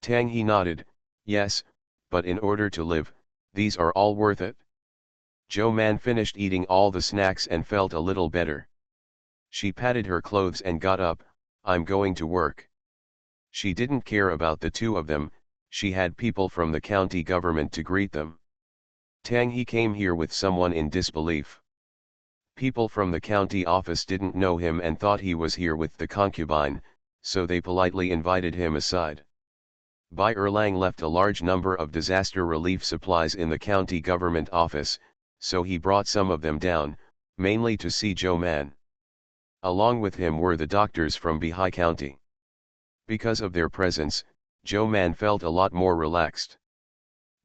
Tang He nodded, yes, but in order to live, these are all worth it. Joe Man finished eating all the snacks and felt a little better. She patted her clothes and got up, I'm going to work. She didn't care about the two of them, she had people from the county government to greet them. Tang He came here with someone in disbelief. People from the county office didn't know him and thought he was here with the concubine, so they politely invited him aside. Bai Erlang left a large number of disaster relief supplies in the county government office, so he brought some of them down, mainly to see Joe Man. Along with him were the doctors from Bihai County. Because of their presence, Joe Man felt a lot more relaxed.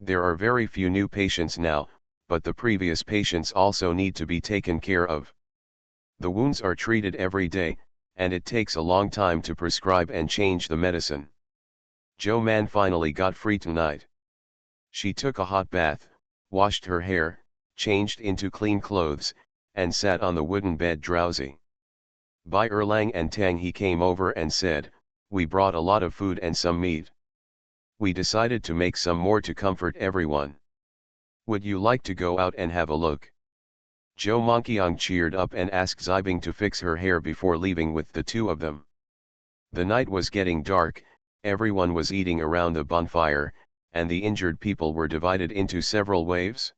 There are very few new patients now, but the previous patients also need to be taken care of. The wounds are treated every day, and it takes a long time to prescribe and change the medicine. Joe Man finally got free tonight. She took a hot bath, washed her hair, changed into clean clothes, and sat on the wooden bed drowsy. Bai Erlang and Tang He came over and said, "We brought a lot of food and some meat. We decided to make some more to comfort everyone. Would you like to go out and have a look?" Zhou Mongqiang cheered up and asked Zibing to fix her hair before leaving with the two of them. The night was getting dark, everyone was eating around the bonfire, and the injured people were divided into several waves.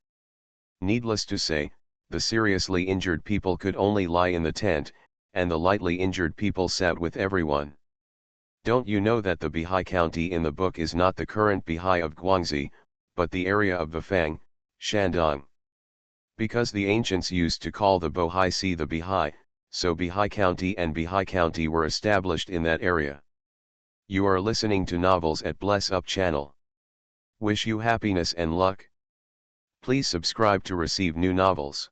Needless to say, the seriously injured people could only lie in the tent, and the lightly injured people sat with everyone. Don't you know that the Bihai County in the book is not the current Bihai of Guangxi, but the area of Bifang, Shandong? Because the ancients used to call the Bohai Sea the Bihai, so Bihai County and Bihai County were established in that area. You are listening to Novels at Bless Up channel. Wish you happiness and luck. Please subscribe to receive new novels.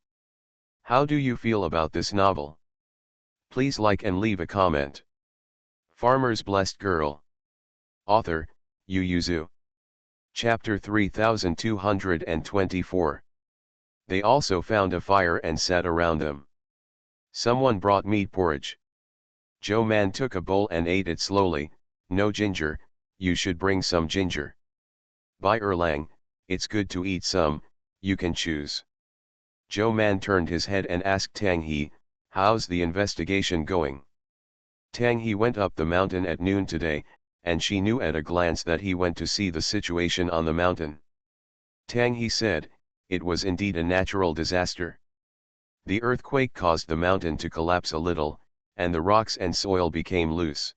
How do you feel about this novel? Please like and leave a comment. Farmer's Blessed Girl. Author, Yu Yuzu. Chapter 3224. They also found a fire and sat around them. Someone brought meat porridge. Zhou Man took a bowl and ate it slowly. "No ginger, you should bring some ginger." "Bai Erlang, it's good to eat some, you can choose." Zhou Man turned his head and asked Tang He, "How's the investigation going?" Tang He went up the mountain at noon today, and she knew at a glance that he went to see the situation on the mountain. Tang He said, "It was indeed a natural disaster. The earthquake caused the mountain to collapse a little, and the rocks and soil became loose.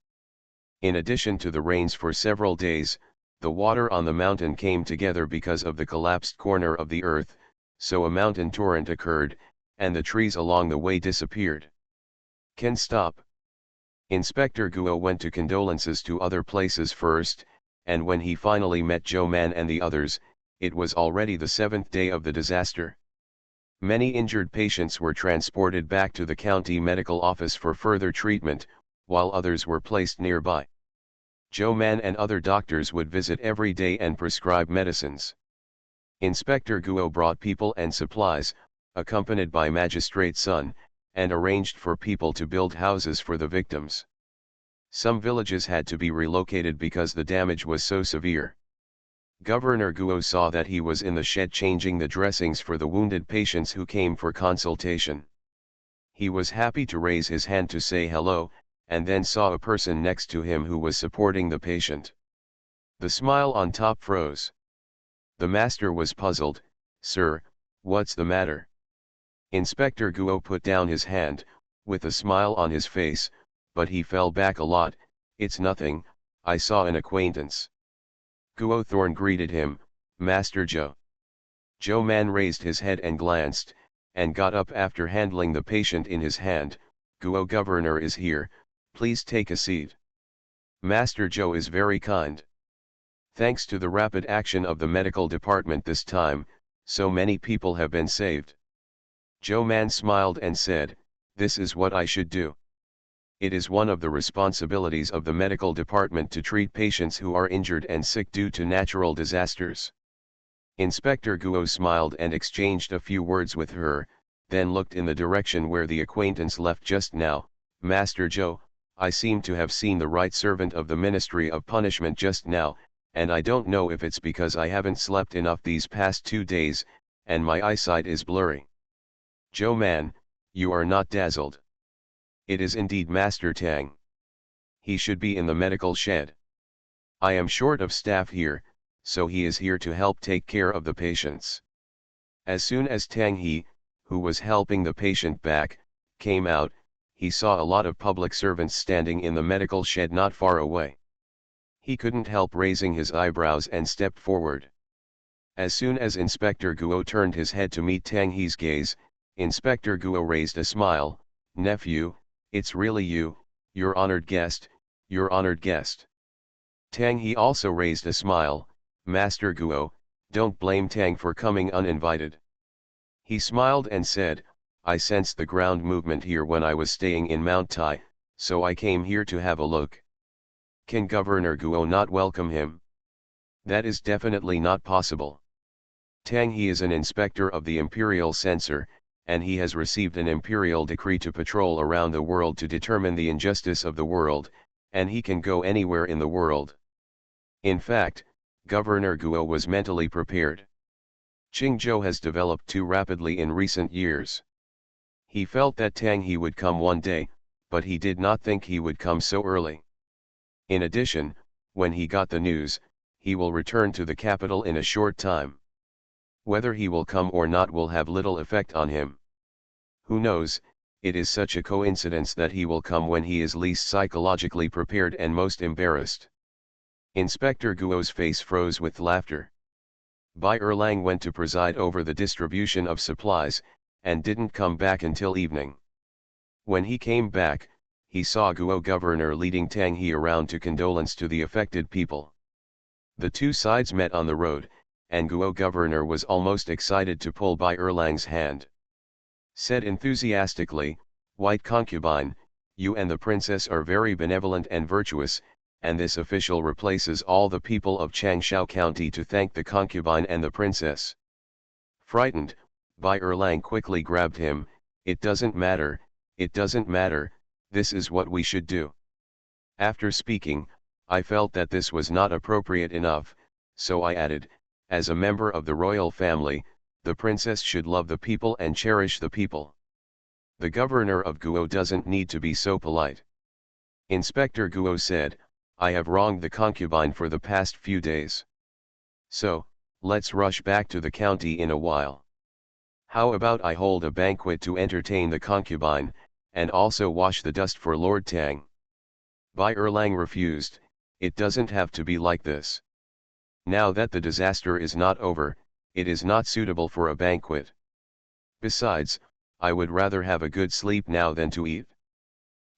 In addition to the rains for several days, the water on the mountain came together because of the collapsed corner of the earth, so a mountain torrent occurred, and the trees along the way disappeared." Can stop. Inspector Guo went to condolences to other places first, and when he finally met Zhou Man and the others, it was already the 7th day of the disaster. Many injured patients were transported back to the county medical office for further treatment, while others were placed nearby. Zhou Man and other doctors would visit every day and prescribe medicines. Inspector Guo brought people and supplies, accompanied by Magistrate Sun, and arranged for people to build houses for the victims. Some villages had to be relocated because the damage was so severe. Governor Guo saw that he was in the shed changing the dressings for the wounded patients who came for consultation. He was happy to raise his hand to say hello, and then saw a person next to him who was supporting the patient. The smile on top froze. The master was puzzled. "Sir, what's the matter?" Inspector Guo put down his hand, with a smile on his face, but he fell back a lot. "It's nothing, I saw an acquaintance." Guo Thorn greeted him, "Master Zhou." Zhou Man raised his head and glanced, and got up after handling the patient in his hand. "Guo Governor is here, please take a seat." "Master Zhou is very kind. Thanks to the rapid action of the medical department this time, so many people have been saved." Zhou Man smiled and said, "This is what I should do. It is one of the responsibilities of the medical department to treat patients who are injured and sick due to natural disasters." Inspector Guo smiled and exchanged a few words with her, then looked in the direction where the acquaintance left just now. "Master Zhou, I seem to have seen the right servant of the Ministry of Punishment just now, and I don't know if it's because I haven't slept enough these past 2 days, and my eyesight is blurry." "Zhou Man, you are not dazzled. It is indeed Master Tang. He should be in the medical shed. I am short of staff here, so he is here to help take care of the patients." As soon as Tang He, who was helping the patient back, came out, he saw a lot of public servants standing in the medical shed not far away. He couldn't help raising his eyebrows and stepped forward. As soon as Inspector Guo turned his head to meet Tang He's gaze, Inspector Guo raised a smile. "Nephew, it's really you, your honored guest, your honored guest." Tang He also raised a smile. "Master Guo, don't blame Tang for coming uninvited." He smiled and said, "I sensed the ground movement here when I was staying in Mount Tai, so I came here to have a look." Can Governor Guo not welcome him? That is definitely not possible. Tang He is an inspector of the Imperial Censor, and he has received an imperial decree to patrol around the world to determine the injustice of the world, and he can go anywhere in the world. In fact, Governor Guo was mentally prepared. Qingzhou has developed too rapidly in recent years. He felt that Tang He would come one day, but he did not think he would come so early. In addition, when he got the news, he will return to the capital in a short time. Whether he will come or not will have little effect on him. Who knows, it is such a coincidence that he will come when he is least psychologically prepared and most embarrassed. Inspector Guo's face froze with laughter. Bai Erlang went to preside over the distribution of supplies, and didn't come back until evening. When he came back, he saw Guo governor leading Tang He around to condolence to the affected people. The two sides met on the road, and Guo governor was almost excited to pull Bai Erlang's hand. Said enthusiastically, "White concubine, you and the princess are very benevolent and virtuous, and this official replaces all the people of Changsha County to thank the concubine and the princess." Frightened, Bai Erlang quickly grabbed him. It doesn't matter, this is what we should do." After speaking, I felt that this was not appropriate enough, so I added, "As a member of the royal family, the princess should love the people and cherish the people. The governor of Guo doesn't need to be so polite." Inspector Guo said, "I have wronged the concubine for the past few days. So, let's rush back to the county in a while. How about I hold a banquet to entertain the concubine, and also wash the dust for Lord Tang?" Bai Erlang refused. "It doesn't have to be like this. Now that the disaster is not over, it is not suitable for a banquet. Besides, I would rather have a good sleep now than to eat."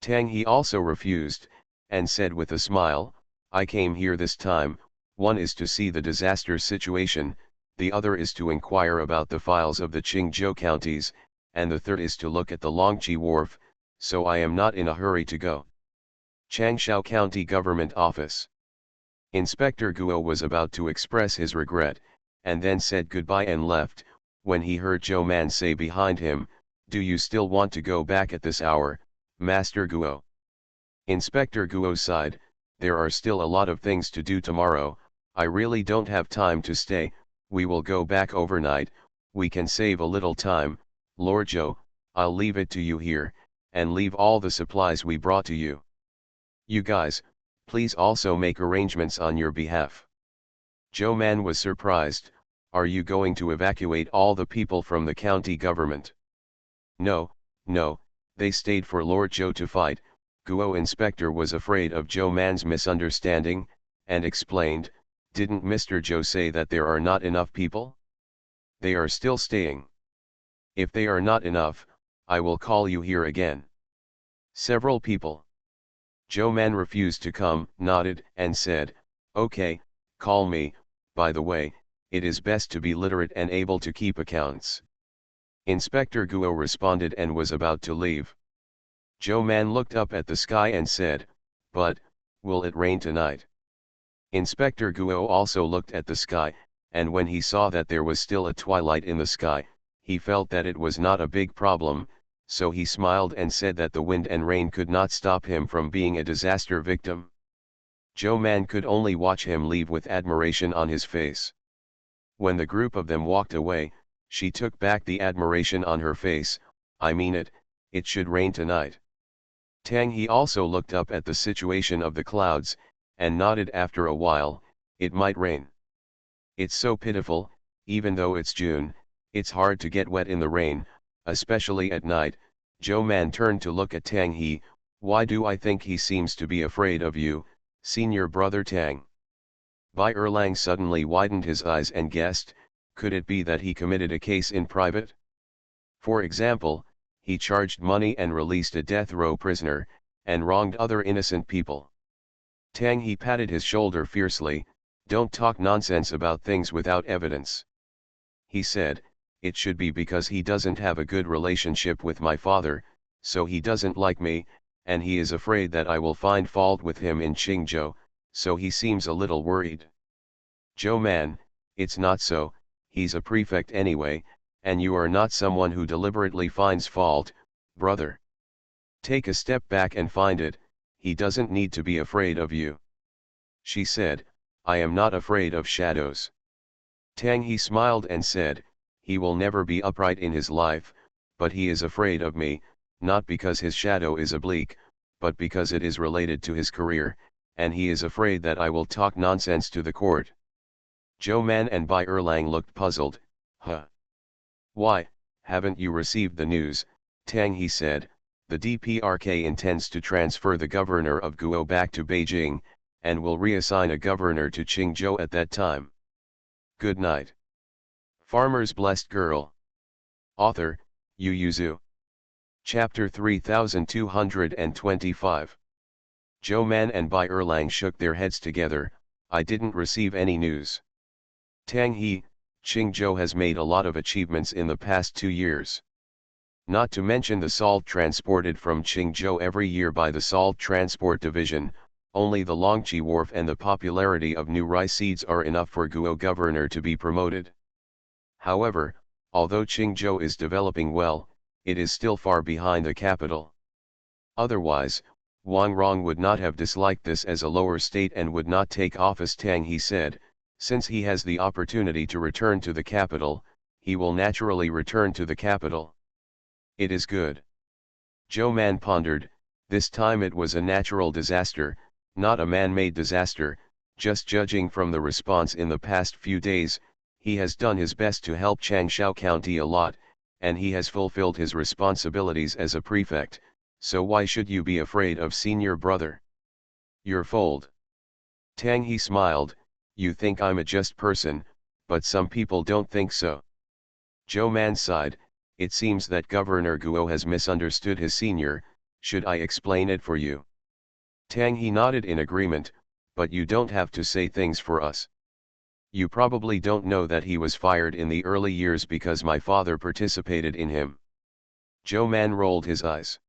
Tang He also refused, and said with a smile, "I came here this time, one is to see the disaster situation, the other is to inquire about the files of the Qingzhou counties, and the third is to look at the Longqi wharf, so I am not in a hurry to go." Changsha County Government Office. Inspector Guo was about to express his regret, and then said goodbye and left, when he heard Zhou Man say behind him, "Do you still want to go back at this hour, Master Guo?" Inspector Guo sighed, "There are still a lot of things to do tomorrow, I really don't have time to stay. We will go back overnight, we can save a little time. Lord Zhou, I'll leave it to you here, and leave all the supplies we brought to you. You guys, please also make arrangements on your behalf." Zhou Man was surprised. "Are you going to evacuate all the people from the county government?" No, they stayed for Lord Zhou to fight." Guo Inspector was afraid of Zhou Man's misunderstanding, and explained, "Didn't Mr. Zhou say that there are not enough people? They are still staying. If they are not enough, I will call you here again." Several people. Zhou Man refused to come, nodded, and said, "Okay, call me. By the way, it is best to be literate and able to keep accounts." Inspector Guo responded and was about to leave. Zhou Man looked up at the sky and said, "But, will it rain tonight?" Inspector Guo also looked at the sky, and when he saw that there was still a twilight in the sky, he felt that it was not a big problem, so he smiled and said that the wind and rain could not stop him from being a disaster victim. Zhou Man could only watch him leave with admiration on his face. When the group of them walked away, she took back the admiration on her face. "I mean it should rain tonight." Tang He also looked up at the situation of the clouds, and nodded after a while, "It might rain. It's so pitiful, even though it's June, it's hard to get wet in the rain, especially at night." Zhou Man turned to look at Tang He. "Why do I think he seems to be afraid of you, senior brother Tang?" Bai Erlang suddenly widened his eyes and guessed, could it be that he committed a case in private? For example, he charged money and released a death row prisoner, and wronged other innocent people. Tang He patted his shoulder fiercely, "Don't talk nonsense about things without evidence." He said, "It should be because he doesn't have a good relationship with my father, so he doesn't like me, and he is afraid that I will find fault with him in Qingzhou, so he seems a little worried." "Zhou Man, it's not so, he's a prefect anyway, and you are not someone who deliberately finds fault, brother. Take a step back and find it, he doesn't need to be afraid of you. She said, I am not afraid of shadows. Tang He smiled and said, he will never be upright in his life, but he is afraid of me, not because his shadow is oblique, but because it is related to his career, and he is afraid that I will talk nonsense to the court. Zhou Man and Bai Erlang looked puzzled. Huh? Why, haven't you received the news? Tang He said, the DPRK intends to transfer the governor of Guo back to Beijing, and will reassign a governor to Qingzhou at that time. Good night. Farmer's Blessed Girl. Author, Yu Yuzu. Chapter 3225. Zhou Man and Bai Erlang shook their heads together. I didn't receive any news. Tang He, Qingzhou has made a lot of achievements in the past 2 years. Not to mention the salt transported from Qingzhou every year by the Salt Transport Division, only the Longqi Wharf and the popularity of new rice seeds are enough for Guo governor to be promoted. However, although Qingzhou is developing well, it is still far behind the capital. Otherwise, Wang Rong would not have disliked this as a lower state and would not take office. Tang He said, since he has the opportunity to return to the capital, he will naturally return to the capital. It is good. Zhou Man pondered, this time it was a natural disaster, not a man-made disaster. Just judging from the response in the past few days, he has done his best to help Changsha County a lot, and he has fulfilled his responsibilities as a prefect, so why should you be afraid of senior brother? You're fooled. Tang He smiled, you think I'm a just person, but some people don't think so. Zhou Man sighed, it seems that Governor Guo has misunderstood his senior, should I explain it for you? Tang He nodded in agreement, but you don't have to say things for us. You probably don't know that he was fired in the early years because my father participated in him. Zhou Man rolled his eyes.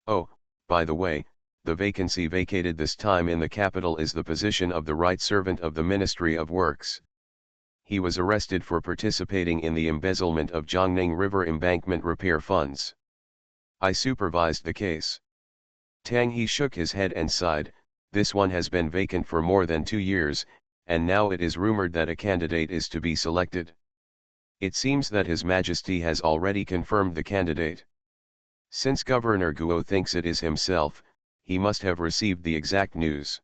Oh, by the way, the vacancy vacated this time in the capital is the position of the right servant of the Ministry of Works. He was arrested for participating in the embezzlement of Jiangning River embankment repair funds. I supervised the case. Tang He shook his head and sighed, this one has been vacant for more than 2 years, and now it is rumored that a candidate is to be selected. It seems that His Majesty has already confirmed the candidate. Since Governor Guo thinks it is himself, he must have received the exact news.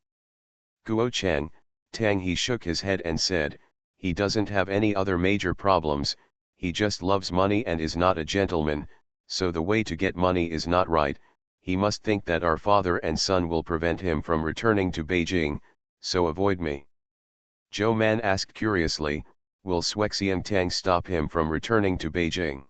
Guo Chang, Tang He shook his head and said, he doesn't have any other major problems, he just loves money and is not a gentleman, so the way to get money is not right, he must think that our father and son will prevent him from returning to Beijing, so avoid me. Zhou Man asked curiously, will Shuexian Tang stop him from returning to Beijing?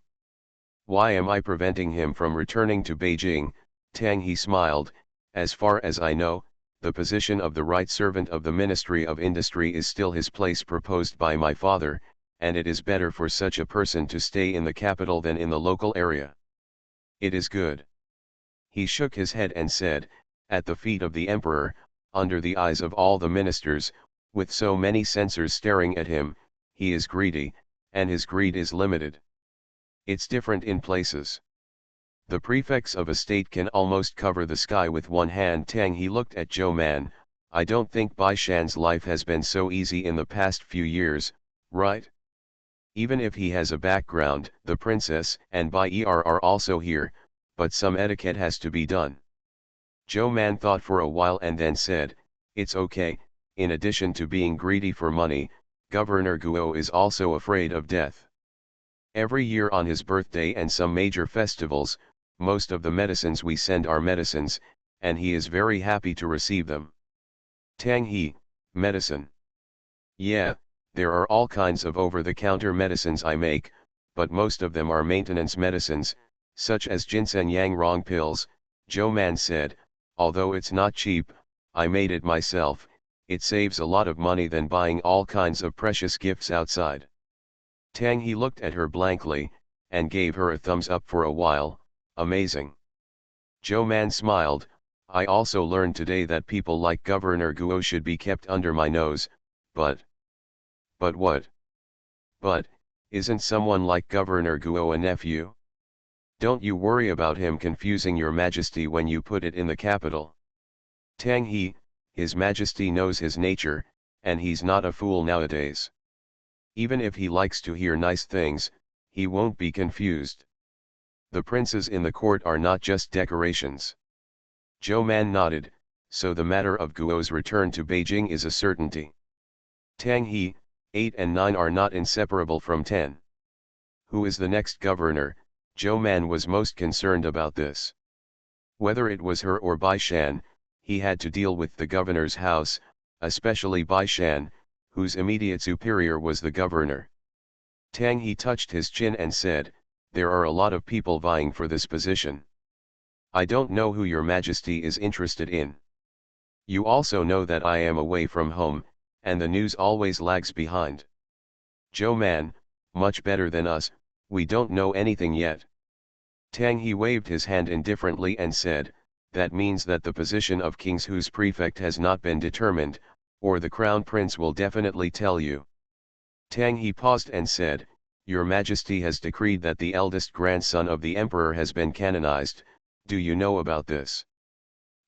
Why am I preventing him from returning to Beijing? Tang He smiled, as far as I know, the position of the right servant of the Ministry of Industry is still his place proposed by my father, and it is better for such a person to stay in the capital than in the local area. It is good. He shook his head and said, at the feet of the emperor, under the eyes of all the ministers, with so many censors staring at him, he is greedy, and his greed is limited. It's different in places. The prefects of a state can almost cover the sky with one hand. Tang He looked at Zhou Man, I don't think Bai Shan's life has been so easy in the past few years, right? Even if he has a background, the princess and Bai Er are also here, but some etiquette has to be done. Zhou Man thought for a while and then said, it's okay, in addition to being greedy for money, Governor Guo is also afraid of death. Every year on his birthday and some major festivals, most of the medicines we send are medicines, and he is very happy to receive them. Tang He, medicine. Yeah, there are all kinds of over-the-counter medicines I make, but most of them are maintenance medicines, such as ginseng yang rong pills, Zhou Man said, although it's not cheap, I made it myself, it saves a lot of money than buying all kinds of precious gifts outside. Tang He looked at her blankly, and gave her a thumbs up for a while, amazing. Zhou Man smiled, I also learned today that people like Governor Guo should be kept under my nose, but what? But, Isn't someone like Governor Guo a nephew? Don't you worry about him confusing your majesty when you put it in the capital. Tang He, his majesty knows his nature, and he's not a fool nowadays. Even if he likes to hear nice things, he won't be confused. The princes in the court are not just decorations. Zhou Man nodded, so the matter of Guo's return to Beijing is a certainty. Tang He, 8 and 9 are not inseparable from 10. Who is the next governor? Zhou Man was most concerned about this. Whether it was her or Bai Shan, he had to deal with the governor's house, especially Bai Shan, whose immediate superior was the governor. Tang He touched his chin and said, "There are a lot of people vying for this position. I don't know who your majesty is interested in. You also know that I am away from home, and the news always lags behind. Zhou Man, much better than us, we don't know anything yet." Tang He waved his hand indifferently and said, "That means that the position of King's Hu's prefect has not been determined, or the crown prince will definitely tell you." Tang He paused and said, "Your majesty has decreed that the eldest grandson of the emperor has been canonized. Do you know about this?"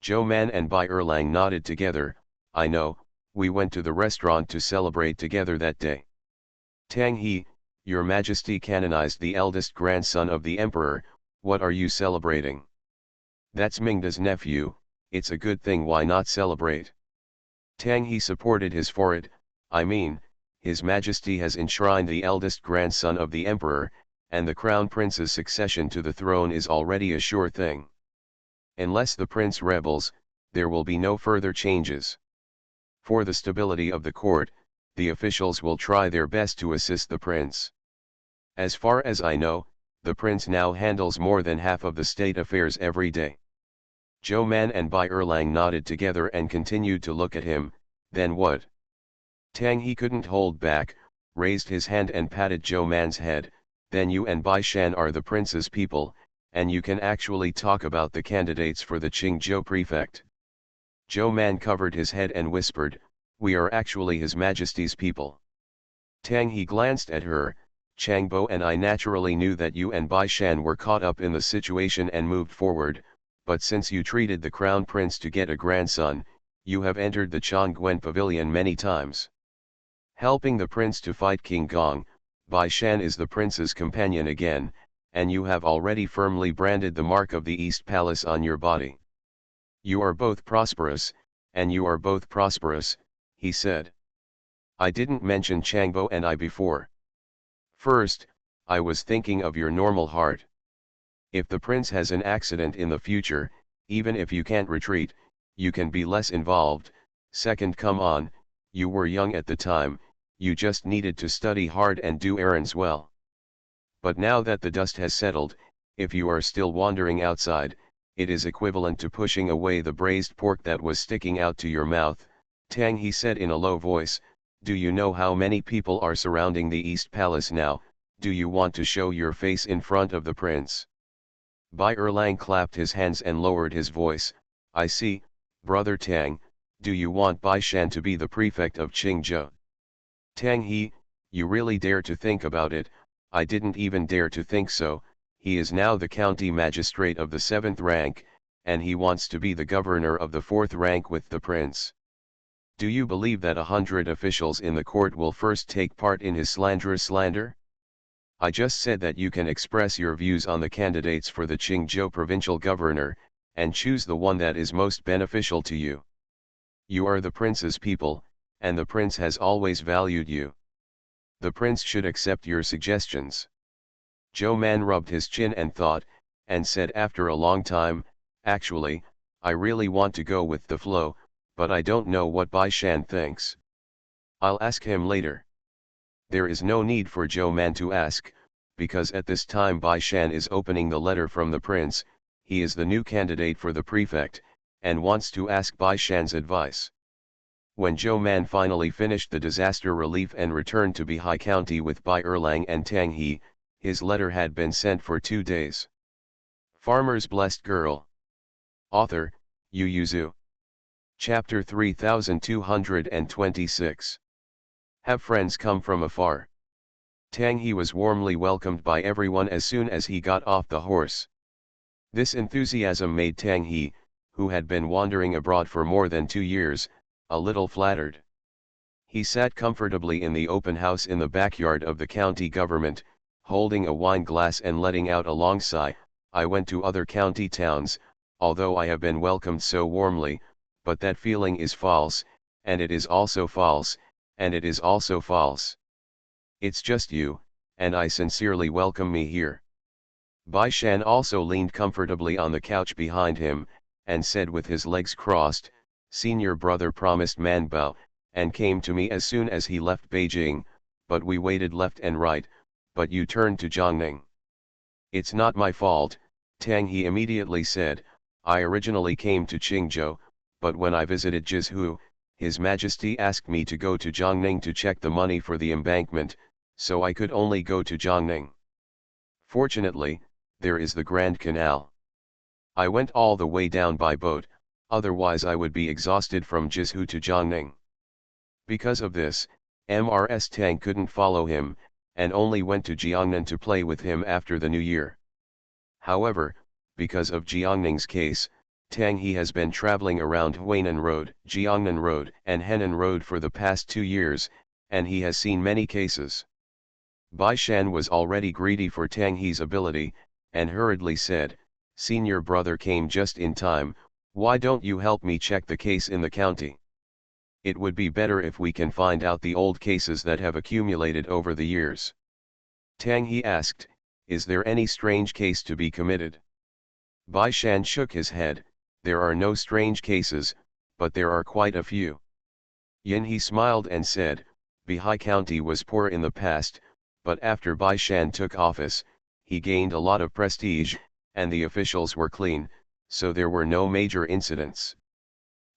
Zhou Man and Bai Erlang nodded together. "I know, we went to the restaurant to celebrate together that day." Tang He, "Your majesty canonized the eldest grandson of the emperor, what are you celebrating?" "That's Mingda's nephew, it's a good thing, why not celebrate?" Tang He supported his forehead. "I mean, His Majesty has enshrined the eldest grandson of the emperor, and the crown prince's succession to the throne is already a sure thing. Unless the prince rebels, there will be no further changes. For the stability of the court, the officials will try their best to assist the prince. As far as I know, the prince now handles more than half of the state affairs every day." Zhou Man and Bai Erlang nodded together and continued to look at him. "Then what?" Tang He couldn't hold back, raised his hand and patted Zhou Man's head. "Then you and Bai Shan are the prince's people, and you can actually talk about the candidates for the Qingzhou prefect." Zhou Man covered his head and whispered, "We are actually His Majesty's people." Tang He glanced at her. "Changbo and I naturally knew that you and Bai Shan were caught up in the situation and moved forward, but since you treated the crown prince to get a grandson, you have entered the Changguan pavilion many times. Helping the prince to fight King Gong, Bai Shan is the prince's companion again, and you have already firmly branded the mark of the East Palace on your body. You are both prosperous, and you are both prosperous," he said. "I didn't mention Changbo and I before. First, I was thinking of your normal heart. If the prince has an accident in the future, even if you can't retreat, you can be less involved. Second, come on, you were young at the time, you just needed to study hard and do errands well. But now that the dust has settled, if you are still wandering outside, it is equivalent to pushing away the braised pork that was sticking out to your mouth." Tang He said in a low voice, "Do you know how many people are surrounding the East Palace now? Do you want to show your face in front of the prince?" Bai Erlang clapped his hands and lowered his voice. "I see, brother Tang, do you want Bai Shan to be the prefect of Qingzhou?" Tang He, "You really dare to think about it? I didn't even dare to think so. He is now the county magistrate of the 7th rank, and he wants to be the governor of the 4th rank with the prince. Do you believe that 100 officials in the court will first take part in his slanderous slander? I just said that you can express your views on the candidates for the Qingzhou provincial governor, and choose the one that is most beneficial to you. You are the prince's people, and the prince has always valued you. The prince should accept your suggestions." Zhou Man rubbed his chin and thought, and said after a long time, "Actually, I really want to go with the flow, but I don't know what Bai Shan thinks. I'll ask him later." There is no need for Zhou Man to ask, because at this time Bai Shan is opening the letter from the prince. He is the new candidate for the prefect, and wants to ask Bai Shan's advice. When Zhou Man finally finished the disaster relief and returned to Bihai County with Bai Erlang and Tang He, his letter had been sent for 2 days. Farmer's Blessed Girl. Author, Yu Yuzu. Chapter 3226. Have friends come from afar. Tang He was warmly welcomed by everyone as soon as he got off the horse. This enthusiasm made Tang He, who had been wandering abroad for more than 2 years, a little flattered. He sat comfortably in the open house in the backyard of the county government, holding a wine glass and letting out a long sigh. I went to other county towns, although I have been welcomed so warmly, but that feeling is false, and it is also false, and it is also false. It's just you, and I sincerely welcome me here. Bai Shan also leaned comfortably on the couch behind him, and said with his legs crossed, "Senior brother promised Man Bao, and came to me as soon as he left Beijing, but we waited left and right, but you turned to Jiangning." "It's not my fault," Tang He immediately said. "I originally came to Qingzhou, but when I visited Jizhu, His Majesty asked me to go to Jiangning to check the money for the embankment, so I could only go to Jiangning. Fortunately, there is the Grand Canal. I went all the way down by boat, otherwise I would be exhausted from Jizhu to Jiangning." Because of this, Mrs. Tang couldn't follow him, and only went to Jiangnan to play with him after the New Year. However, because of Jiangning's case, Tang He has been traveling around Huainan Road, Jiangnan Road and Henan Road for the past 2 years, and he has seen many cases. Bai Shan was already greedy for Tang He's ability, and hurriedly said, "Senior brother came just in time, why don't you help me check the case in the county? It would be better if we can find out the old cases that have accumulated over the years." Tang He asked, "Is there any strange case to be committed?" Bai Shan shook his head, "There are no strange cases, but there are quite a few." Yin He smiled and said, "Bihai County was poor in the past, but after Bai Shan took office, he gained a lot of prestige, and the officials were clean, so there were no major incidents.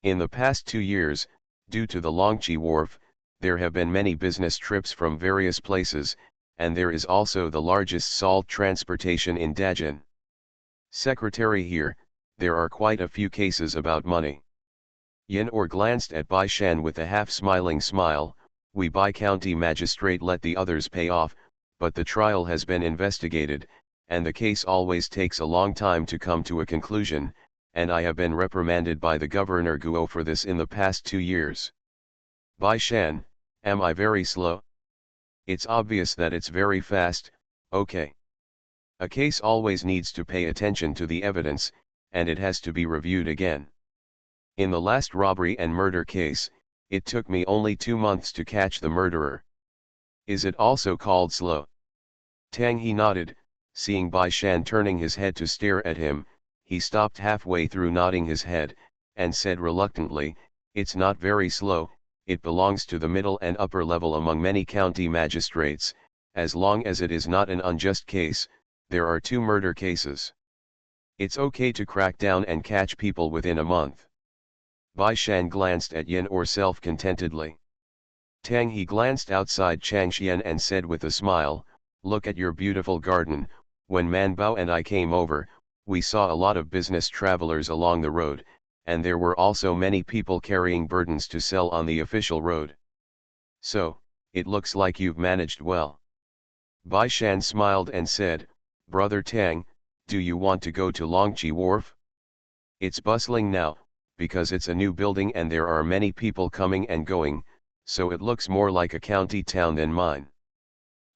In the past 2 years, due to the Longqi Wharf, there have been many business trips from various places, and there is also the largest salt transportation in Dajin. Secretary here, there are quite a few cases about money." Yin Or glanced at Bai Shan with a half-smiling smile. "We Bai County magistrate let the others pay off, but the trial has been investigated, and the case always takes a long time to come to a conclusion, and I have been reprimanded by the Governor Guo for this in the past 2 years. Bai Shan, am I very slow? It's obvious that it's very fast, okay. A case always needs to pay attention to the evidence, and it has to be reviewed again. In the last robbery and murder case, it took me only 2 months to catch the murderer. Is it also called slow?" Tang He nodded. Seeing Bai Shan turning his head to stare at him, he stopped halfway through nodding his head, and said reluctantly, "It's not very slow, it belongs to the middle and upper level among many county magistrates, as long as it is not an unjust case. There are 2 murder cases. It's okay to crack down and catch people within a month." Bai Shan glanced at Yin Or self-contentedly. Tang He glanced outside Changxian and said with a smile, "Look at your beautiful garden. When Man Bao and I came over, we saw a lot of business travelers along the road, and there were also many people carrying burdens to sell on the official road. So, it looks like you've managed well." Bai Shan smiled and said, "Brother Tang, do you want to go to Longqi Wharf? It's bustling now, because it's a new building and there are many people coming and going, so it looks more like a county town than mine."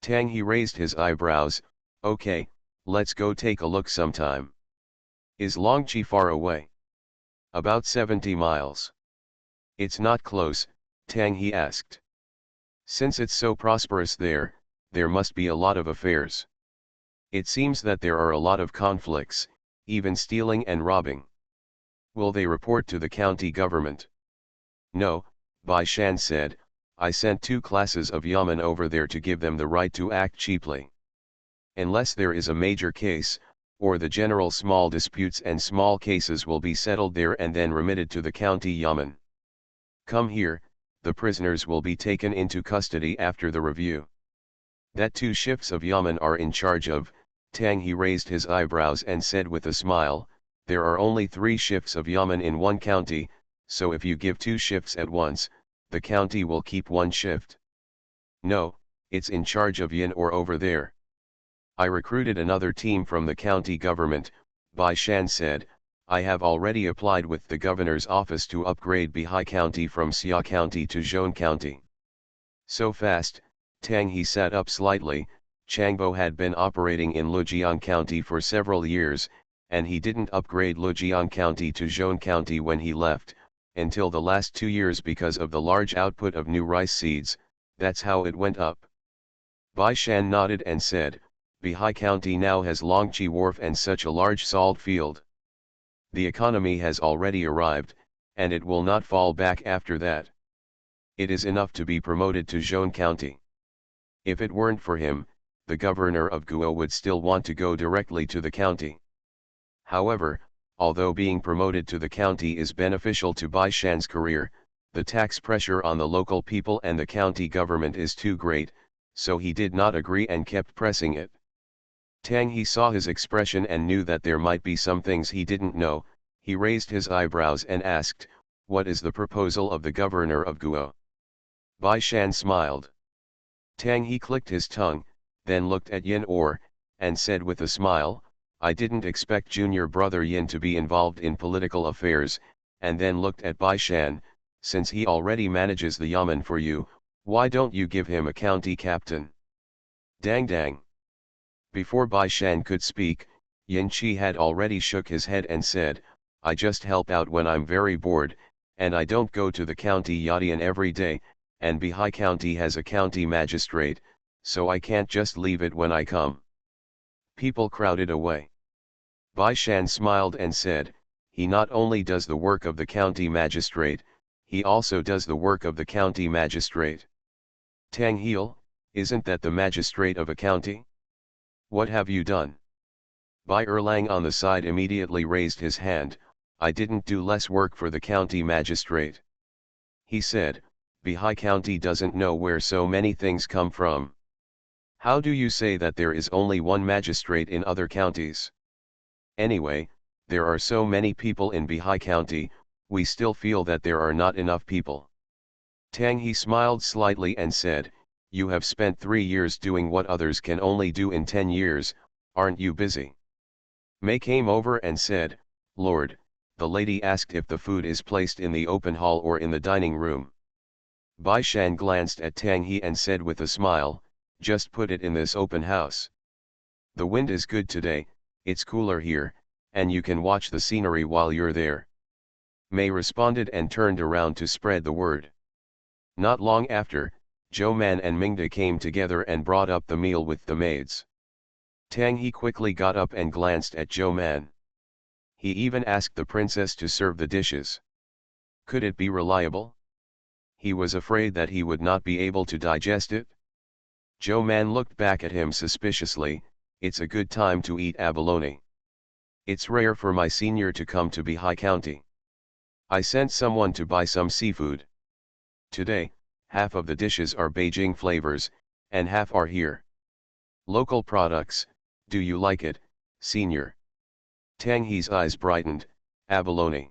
Tang He raised his eyebrows. "Okay, let's go take a look sometime." "Is Longqi far away?" "About 70 miles. "It's not close," Tang He asked. "Since it's so prosperous there, there must be a lot of affairs. It seems that there are a lot of conflicts, even stealing and robbing. Will they report to the county government?" "No," Bai Shan said, "I sent 2 classes of yamen over there to give them the right to act cheaply. Unless there is a major case, or the general small disputes and small cases will be settled there and then remitted to the county yamen. Come here, the prisoners will be taken into custody after the review." "That 2 shifts of yamen are in charge of," Tang He raised his eyebrows and said with a smile, "There are only 3 shifts of yamen in one county, so if you give 2 shifts at once, the county will keep 1 shift." "No," it's in charge of Yin or over there. I recruited another team from the county government, Bai Shan said. I have already applied with the governor's office to upgrade Bihai County from Xia County to Zhou County. So fast, Tang He sat up slightly. Changbo had been operating in Lujiang County for several years, and he didn't upgrade Lujiang County to Zhou County when he left, until the last 2 years because of the large output of new rice seeds. That's how it went up. Bai Shan nodded and said, Bihai County now has Longqi Wharf and such a large salt field. The economy has already arrived, and it will not fall back after that. It is enough to be promoted to Zhou County. If it weren't for him, the governor of Guo would still want to go directly to the county. However, although being promoted to the county is beneficial to Bai Shan's career, the tax pressure on the local people and the county government is too great, so he did not agree and kept pressing it. Tang He saw his expression and knew that there might be some things he didn't know. He raised his eyebrows and asked, what is the proposal of the governor of Guo? Bai Shan smiled. Tang He clicked his tongue, then looked at Yin Or, and said with a smile, I didn't expect junior brother Yin to be involved in political affairs, and then looked at Bai Shan, since he already manages the yamen for you, why don't you give him a county captain? Dang dang. Before Bai Shan could speak, Yin Chi had already shook his head and said, I just help out when I'm very bored, and I don't go to the county Yadian every day, and Bihai County has a county magistrate, so I can't just leave it when I come. People crowded away. Bai Shan smiled and said, he not only does the work of the county magistrate, he also does the work of the county magistrate. Tang Heal, isn't that the magistrate of a county? What have you done? Bai Erlang on the side immediately raised his hand, I didn't do less work for the county magistrate. He said, Bihai County doesn't know where so many things come from. How do you say that there is only one magistrate in other counties? Anyway, there are so many people in Bihai County, we still feel that there are not enough people. Tang He smiled slightly and said, you have spent 3 years doing what others can only do in 10 years, aren't you busy? Mei came over and said, Lord, the lady asked if the food is placed in the open hall or in the dining room. Bai Shan glanced at Tang He and said with a smile, just put it in this open house. The wind is good today, it's cooler here, and you can watch the scenery while you're there. Mei responded and turned around to spread the word. Not long after, Zhou Man and Mingda came together and brought up the meal with the maids. Tang He quickly got up and glanced at Zhou Man. He even asked the princess to serve the dishes. Could it be reliable? He was afraid that he would not be able to digest it. Zhou Man looked back at him suspiciously, it's a good time to eat abalone. It's rare for my senior to come to Bihai County. I sent someone to buy some seafood. Today, half of the dishes are Beijing flavors, and half are here. Local products, do you like it, senior? Tang He's eyes brightened, abalone.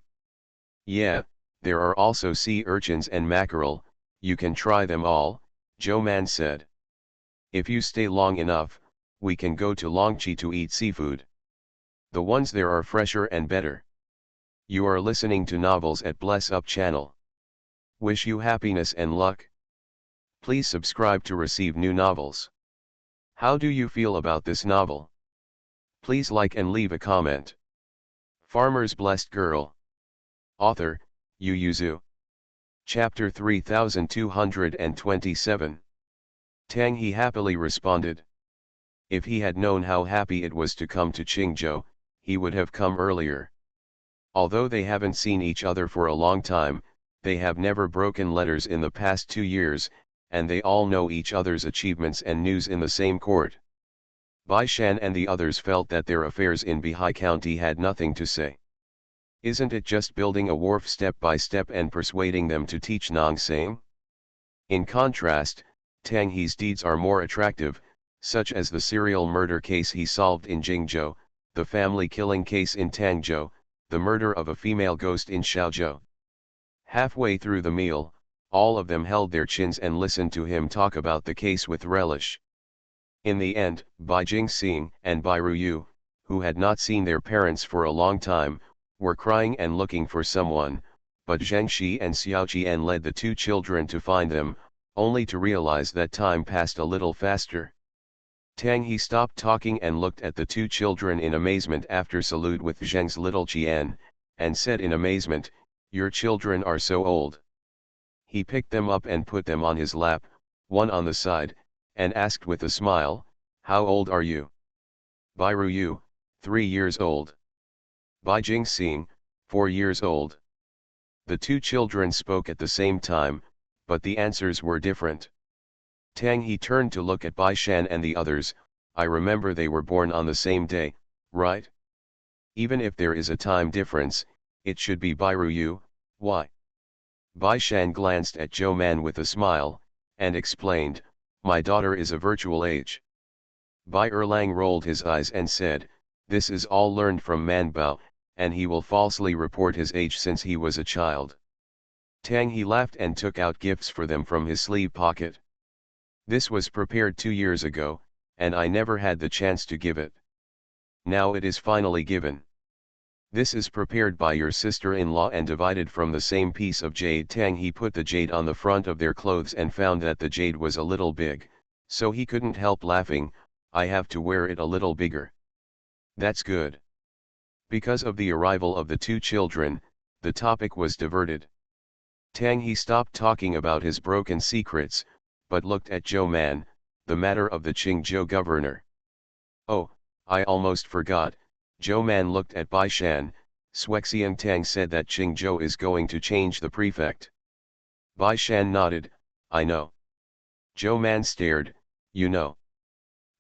Yeah, there are also sea urchins and mackerel, you can try them all, Zhou Man said. If you stay long enough, we can go to Longqi to eat seafood. The ones there are fresher and better. You are listening to Novels at Bless Up channel. Wish you happiness and luck. Please subscribe to receive new novels. How do you feel about this novel? Please like and leave a comment. Farmer's Blessed Girl. Author, Yu Yuzu. Chapter 3227. Tang He happily responded. If he had known how happy it was to come to Qingzhou, he would have come earlier. Although they haven't seen each other for a long time, they have never broken letters in the past 2 years, and they all know each other's achievements and news in the same court. Bai Shan and the others felt that their affairs in Bihai County had nothing to say. Isn't it just building a wharf step by step and persuading them to teach Nangsang? In contrast, Tang He's deeds are more attractive, such as the serial murder case he solved in Jingzhou, the family killing case in Tangzhou, the murder of a female ghost in Shaozhou. Halfway through the meal, All of them held their chins and listened to him talk about the case with relish. In the end, Bai Jingxing and Bai Ruyu, who had not seen their parents for a long time, were crying and looking for someone, but Zheng Shi and Xiao Qian led the two children to find them, only to realize that time passed a little faster. Tang He stopped talking and looked at the two children in amazement after salute with Zheng's little Qian, and said in amazement, "Your children are so old." He picked them up and put them on his lap, one on the side, and asked with a smile, "How old are you?" Bai Ruyu, 3 years old. Bai Jingxing, 4 years old. The two children spoke at the same time, but the answers were different. Tang He turned to look at Bai Shan and the others. "I remember they were born on the same day, right? Even if there is a time difference, it should be Bai Ruyu. Why?" Bai Shan glanced at Zhou Man with a smile, and explained, "My daughter is a virtual age." Bai Erlang rolled his eyes and said, "This is all learned from Man Bao, and he will falsely report his age since he was a child." Tang He laughed and took out gifts for them from his sleeve pocket. "This was prepared 2 years ago, and I never had the chance to give it. Now it is finally given. This is prepared by your sister-in-law and divided from the same piece of jade." Tang He put the jade on the front of their clothes and found that the jade was a little big, so he couldn't help laughing. "I have to wear it a little bigger." "That's good." Because of the arrival of the two children, the topic was diverted. Tang He stopped talking about his broken secrets, but looked at Zhou Man, the matter of the Qingzhou governor. "Oh, I almost forgot." Zhou Man looked at Bai Shan. "Shuexiang Tang said that Qingzhou is going to change the prefect." Bai Shan nodded, "I know." Zhou Man stared, "You know?"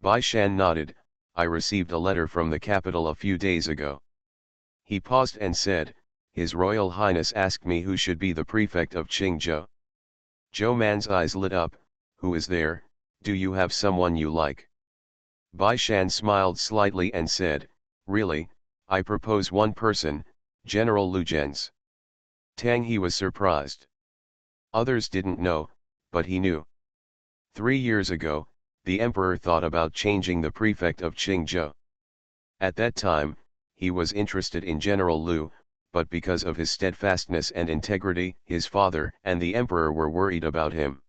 Bai Shan nodded, "I received a letter from the capital a few days ago." He paused and said, "His Royal Highness asked me who should be the prefect of Qingzhou." Zhou Man's eyes lit up. "Who is there? Do you have someone you like?" Bai Shan smiled slightly and said, "Really, I propose one person, General Lu Zhen's." Tang He was surprised. Others didn't know, but he knew. 3 years ago, the emperor thought about changing the prefect of Qingzhou. At that time, he was interested in General Lu, but because of his steadfastness and integrity, his father and the emperor were worried about him.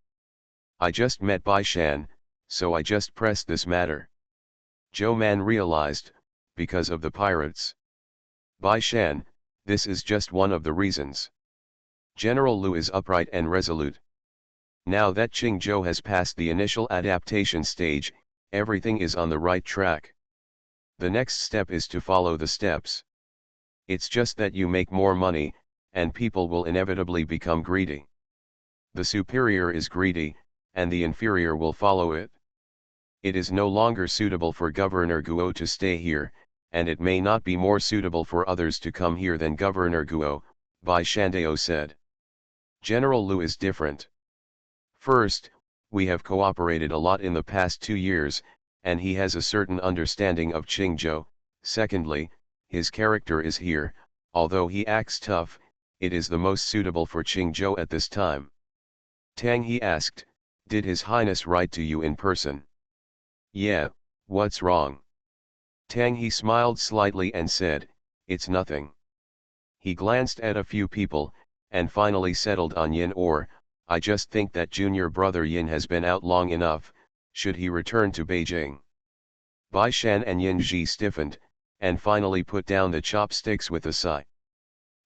"I just met Bai Shan, so I just pressed this matter." Zhou Man realized, because of the pirates. "Bai Shan, this is just one of the reasons. General Lu is upright and resolute. Now that Qingzhou has passed the initial adaptation stage, everything is on the right track. The next step is to follow the steps. It's just that you make more money, and people will inevitably become greedy. The superior is greedy, and the inferior will follow it. It is no longer suitable for Governor Guo to stay here, and it may not be more suitable for others to come here than Governor Guo," Bai Shandao said. "General Lu is different. First, we have cooperated a lot in the past 2 years, and he has a certain understanding of Qingzhou. Secondly, his character is here, although he acts tough, it is the most suitable for Qingzhou at this time." Tang He asked, "Did His Highness write to you in person?" "Yeah, what's wrong?" Tang He smiled slightly and said, "It's nothing." He glanced at a few people, and finally settled on Yin Or, "I just think that junior brother Yin has been out long enough, should he return to Beijing?" Bai Shan and Yin Ji stiffened, and finally put down the chopsticks with a sigh.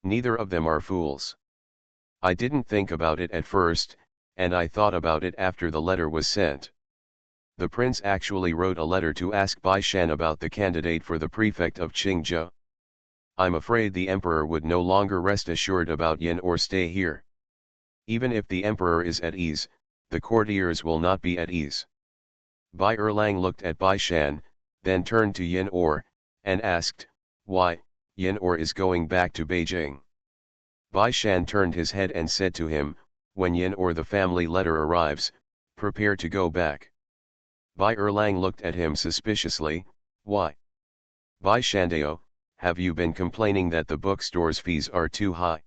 "Neither of them are fools. I didn't think about it at first, and I thought about it after the letter was sent. The prince actually wrote a letter to ask Bai Shan about the candidate for the prefect of Qingzhou. I'm afraid the emperor would no longer rest assured about Yin or stay here. Even if the emperor is at ease, the courtiers will not be at ease." Bai Erlang looked at Bai Shan, then turned to Yin Or, and asked, "Why, Yin Or is going back to Beijing?" Bai Shan turned his head and said to him, "When Yin Or the family letter arrives, prepare to go back." Bai Erlang looked at him suspiciously. "Why?" "Bai Shandao, have you been complaining that the bookstore's fees are too high?"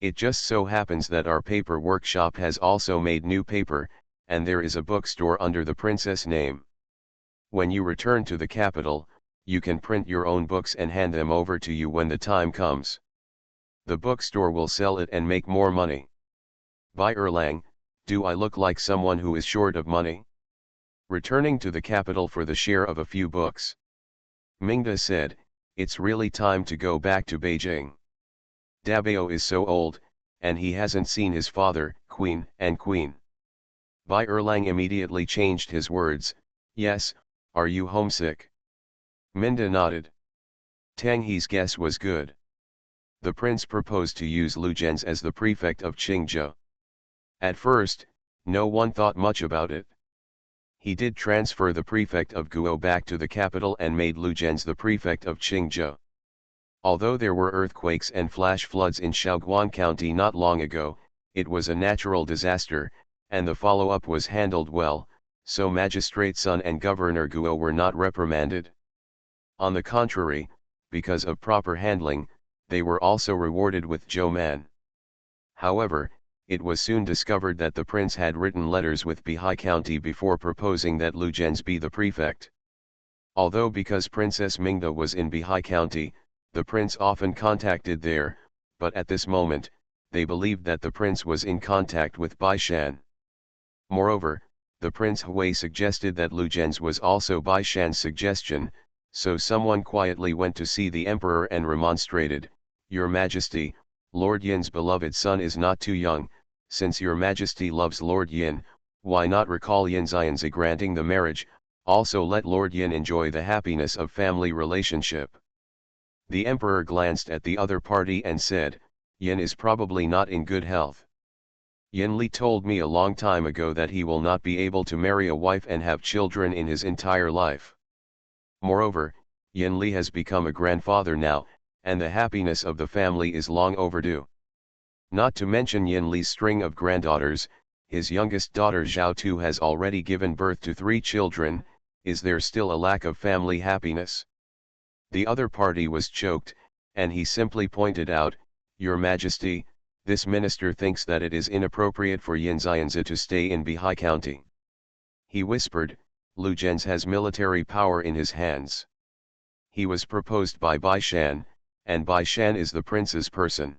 It just so happens that our paper workshop has also made new paper, and there is a bookstore under the princess name. When you return to the capital, you can print your own books and hand them over to you when the time comes. The bookstore will sell it and make more money. By Erlang, do I look like someone who is short of money? Returning to the capital for the share of a few books. Mingda said, it's really time to go back to Beijing. Dabao is so old, and he hasn't seen his father, Queen and Queen. Bai Erlang immediately changed his words, yes, are you homesick? Minda nodded. Tang He's guess was good. The prince proposed to use Lu Zhen's as the prefect of Qingzhou. At first, no one thought much about it. He did transfer the prefect of Guo back to the capital and made Lu Zhen's the prefect of Qingzhou. Although there were earthquakes and flash floods in Shaoguan County not long ago, it was a natural disaster, and the follow-up was handled well, so Magistrate Sun and Governor Guo were not reprimanded. On the contrary, because of proper handling, they were also rewarded with Zhouman. However, it was soon discovered that the prince had written letters with Bihai County before proposing that Lu Zhen's be the prefect. Although because Princess Mingda was in Bihai County, the prince often contacted there, but at this moment, they believed that the prince was in contact with Bai Shan. Moreover, the Prince Hui suggested that Lu Zhen's was also Bai Shan's suggestion, so someone quietly went to see the emperor and remonstrated, Your Majesty, Lord Yin's beloved son is not too young, since your Majesty loves Lord Yin, why not recall Yin Xianzi granting the marriage, also let Lord Yin enjoy the happiness of family relationship. The emperor glanced at the other party and said, Yin is probably not in good health. Yin Li told me a long time ago that he will not be able to marry a wife and have children in his entire life. Moreover, Yin Li has become a grandfather now, and the happiness of the family is long overdue. Not to mention Yin Li's string of granddaughters, his youngest daughter Zhao Tu has already given birth to 3 children, is there still a lack of family happiness? The other party was choked, and he simply pointed out, Your Majesty, this minister thinks that it is inappropriate for Yin Xianzi to stay in Bihai County. He whispered, Lu Zhen's has military power in his hands. He was proposed by Bai Shan, and Bai Shan is the prince's person.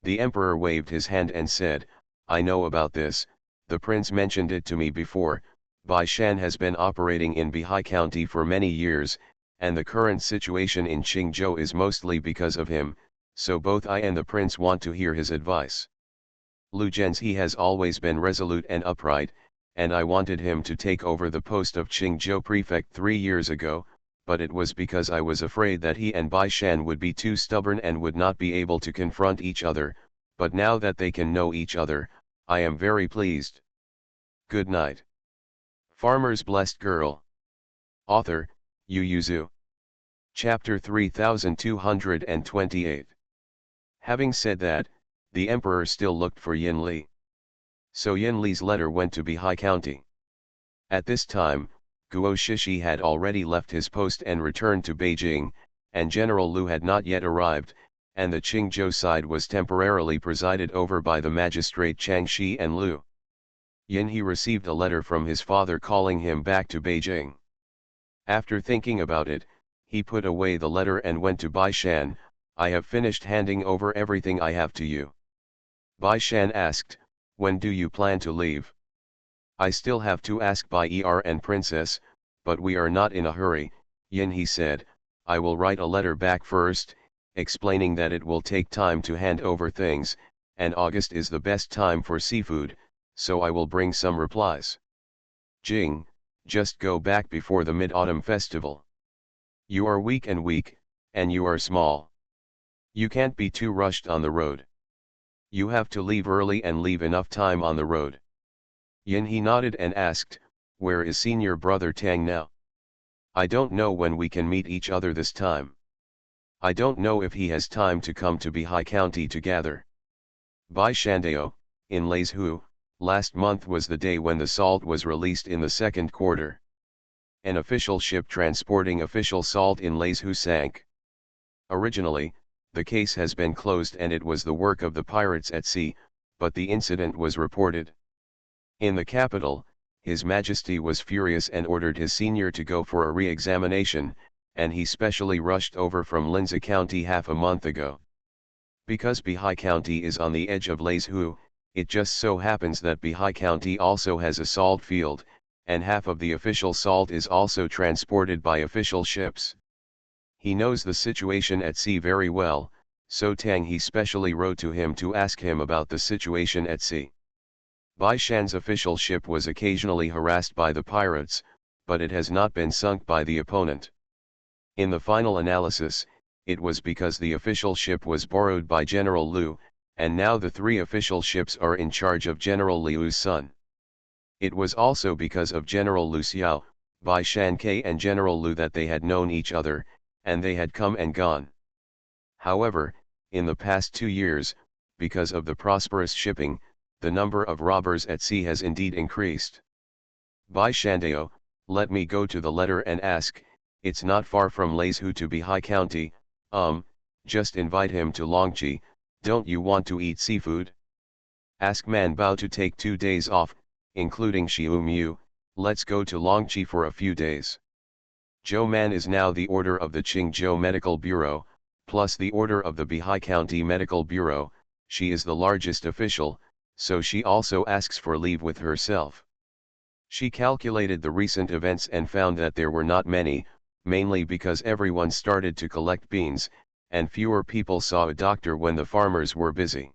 The emperor waved his hand and said, I know about this, the prince mentioned it to me before. Bai Shan has been operating in Bihai County for many years, and the current situation in Qingzhou is mostly because of him, so both I and the prince want to hear his advice. Lu Zhen's he has always been resolute and upright, and I wanted him to take over the post of Qingzhou prefect 3 years ago, but it was because I was afraid that he and Bai Shan would be too stubborn and would not be able to confront each other, but now that they can know each other, I am very pleased. Good night. Farmer's Blessed Girl. Author, Yu Yuzu. Chapter 3228. Having said that, the emperor still looked for Yin Li. So Yin Li's letter went to Bihai County. At this time, Guo Shishi had already left his post and returned to Beijing, and General Lu had not yet arrived, and the Qingzhou side was temporarily presided over by the magistrate Chang Shi and Lu. Yin He received a letter from his father calling him back to Beijing. After thinking about it, he put away the letter and went to Bai Shan, I have finished handing over everything I have to you. Bai Shan asked, when do you plan to leave? I still have to ask Bai Er and Princess, but we are not in a hurry, Yin He said, I will write a letter back first, explaining that it will take time to hand over things, and August is the best time for seafood, so I will bring some replies. Jing, just go back before the Mid-Autumn Festival. You are weak, and you are small. You can't be too rushed on the road. You have to leave early and leave enough time on the road. Yin He nodded and asked, where is senior brother Tang now? I don't know when we can meet each other this time. I don't know if he has time to come to Bihai County to gather. Bai Shandao, in Leizhu, last month was the day when the salt was released in the second quarter. An official ship transporting official salt in Leizhu sank. Originally, The case has been closed and it was the work of the pirates at sea, but the incident was reported. In the capital, His Majesty was furious and ordered his senior to go for a re-examination, and he specially rushed over from Lindsay County half a month ago. Because Bihai County is on the edge of Leizhou, it just so happens that Bihai County also has a salt field, and half of the official salt is also transported by official ships. He knows the situation at sea very well, so Tang He specially wrote to him to ask him about the situation at sea. Bai Shan's official ship was occasionally harassed by the pirates, but it has not been sunk by the opponent. In the final analysis, it was because the official ship was borrowed by General Liu, and now the three official ships are in charge of General Liu's son. It was also because of General Liu Xiao, Bai Shan Ke and General Liu that they had known each other, and they had come and gone. However, in the past 2 years, because of the prosperous shipping, the number of robbers at sea has indeed increased. Bai Shandao, let me go to the letter and ask, it's not far from Leizhou to Bihai County, just invite him to Longqi, don't you want to eat seafood? Ask Man Bao to take 2 days off, including Xiu Mu, let's go to Longqi for a few days. Zhou Man is now the order of the Qingzhou Medical Bureau, plus the order of the Bihai County Medical Bureau. She is the largest official, so she also asks for leave with herself. She calculated the recent events and found that there were not many, mainly because everyone started to collect beans, and fewer people saw a doctor when the farmers were busy.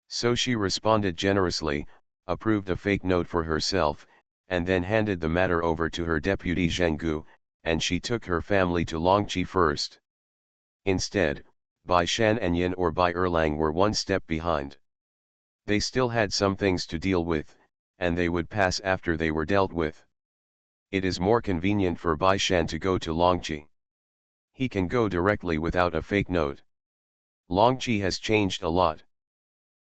So she responded generously, approved a fake note for herself, and then handed the matter over to her deputy Zhenggu, and she took her family to Longqi first. Instead, Bai Shan and Yin or Bai Erlang were one step behind. They still had some things to deal with, and they would pass after they were dealt with. It is more convenient for Bai Shan to go to Longqi. He can go directly without a fake note. Longqi has changed a lot.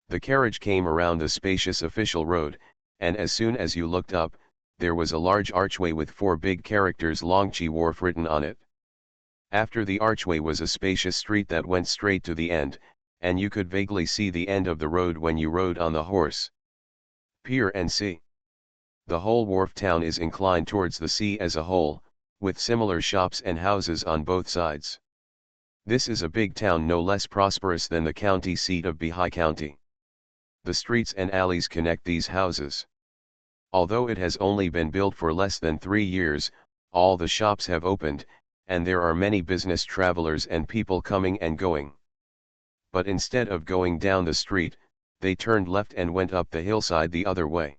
The carriage came around the spacious official road, and as soon as you looked up, there was a large archway with 4 big characters Longqi Wharf written on it. After the archway was a spacious street that went straight to the end, and you could vaguely see the end of the road when you rode on the horse. Pier and sea. The whole wharf town is inclined towards the sea as a whole, with similar shops and houses on both sides. This is a big town no less prosperous than the county seat of Bihai County. The streets and alleys connect these houses. Although it has only been built for less than 3 years, all the shops have opened, and there are many business travelers and people coming and going. But instead of going down the street, they turned left and went up the hillside the other way.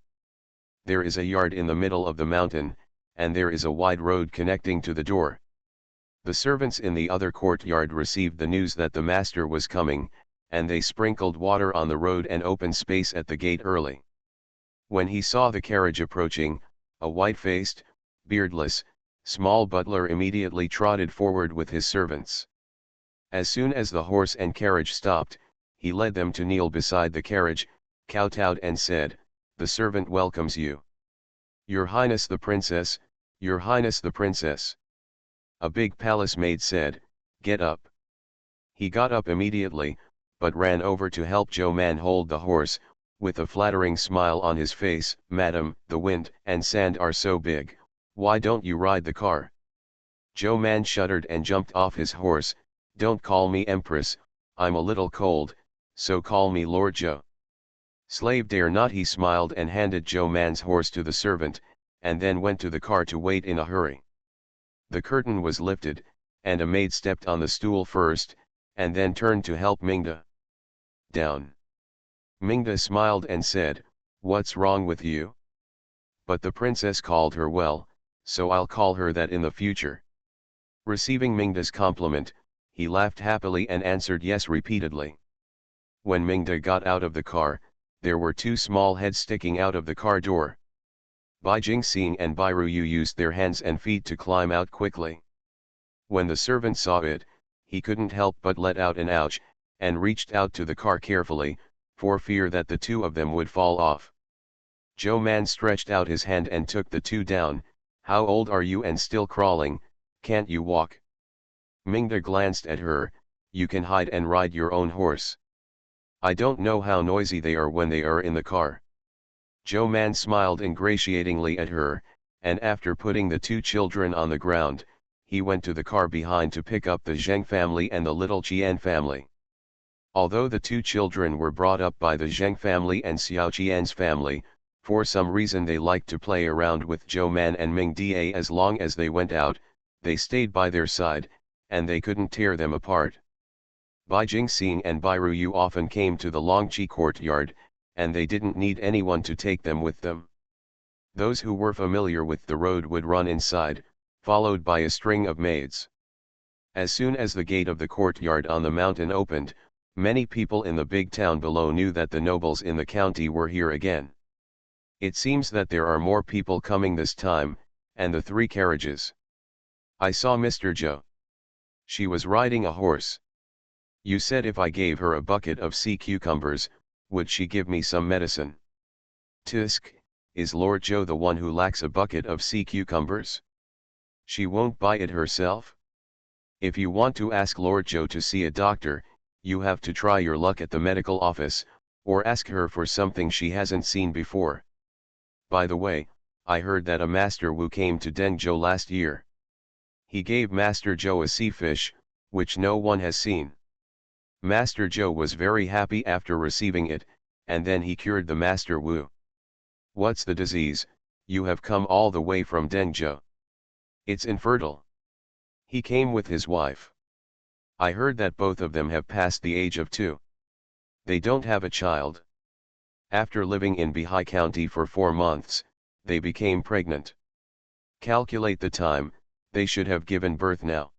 There is a yard in the middle of the mountain, and there is a wide road connecting to the door. The servants in the other courtyard received the news that the master was coming, and they sprinkled water on the road and opened space at the gate early. When he saw the carriage approaching, a white-faced, beardless, small butler immediately trotted forward with his servants. As soon as the horse and carriage stopped, he led them to kneel beside the carriage, kowtowed and said, "The servant welcomes you. Your Highness the Princess, Your Highness the Princess." A big palace maid said, "Get up." He got up immediately, but ran over to help Zhou Man hold the horse, with a flattering smile on his face. "Madam, the wind and sand are so big, why don't you ride the car?" Zhou Man shuddered and jumped off his horse. "Don't call me Empress, I'm a little cold, so call me Lord Zhou." "Slave dare not," he smiled and handed Zhou Man's horse to the servant, and then went to the car to wait in a hurry. The curtain was lifted, and a maid stepped on the stool first, and then turned to help Mingda down. Mingda smiled and said, "What's wrong with you?" But the princess called her well, so I'll call her that in the future. Receiving Mingda's compliment, he laughed happily and answered yes repeatedly. When Mingda got out of the car, there were 2 small heads sticking out of the car door. Bai Jingxing and Bai Ruyu used their hands and feet to climb out quickly. When the servant saw it, he couldn't help but let out an ouch, and reached out to the car carefully, for fear that the 2 of them would fall off. Zhou Man stretched out his hand and took the 2 down. "How old are you and still crawling, can't you walk?" Mingda glanced at her. you can hide and ride your own horse. I don't know how noisy they are when they are in the car. Zhou Man smiled ingratiatingly at her, and after putting the two children on the ground, he went to the car behind to pick up the Zheng family and the little Qian family. Although the two children were brought up by the Zheng family and Xiao Qian's family, for some reason they liked to play around with Zhou Man and Ming Da. As long as they went out, they stayed by their side, and they couldn't tear them apart. Bai Jingxing and Bai Ruyu often came to the Longqi courtyard, and they didn't need anyone to take them with them. Those who were familiar with the road would run inside, followed by a string of maids. As soon as the gate of the courtyard on the mountain opened, many people in the big town below knew that the nobles in the county were here again. It seems that there are more people coming this time, and the three carriages. I saw Mr. Zhou. She was riding a horse. You said if I gave her a bucket of sea cucumbers, would she give me some medicine? Tisk, is Lord Zhou the one who lacks a bucket of sea cucumbers? She won't buy it herself? If you want to ask Lord Zhou to see a doctor, you have to try your luck at the medical office, or ask her for something she hasn't seen before. By the way, I heard that a Master Wu came to Dengzhou last year. He gave Master Zhou a sea fish, which no one has seen. Master Zhou was very happy after receiving it, and then he cured the Master Wu. What's the disease? You have come all the way from Dengzhou. It's infertile. He came with his wife. I heard that both of them have passed the age of 2. They don't have a child. After living in Bihai County for 4 months, they became pregnant. Calculate the time, they should have given birth now.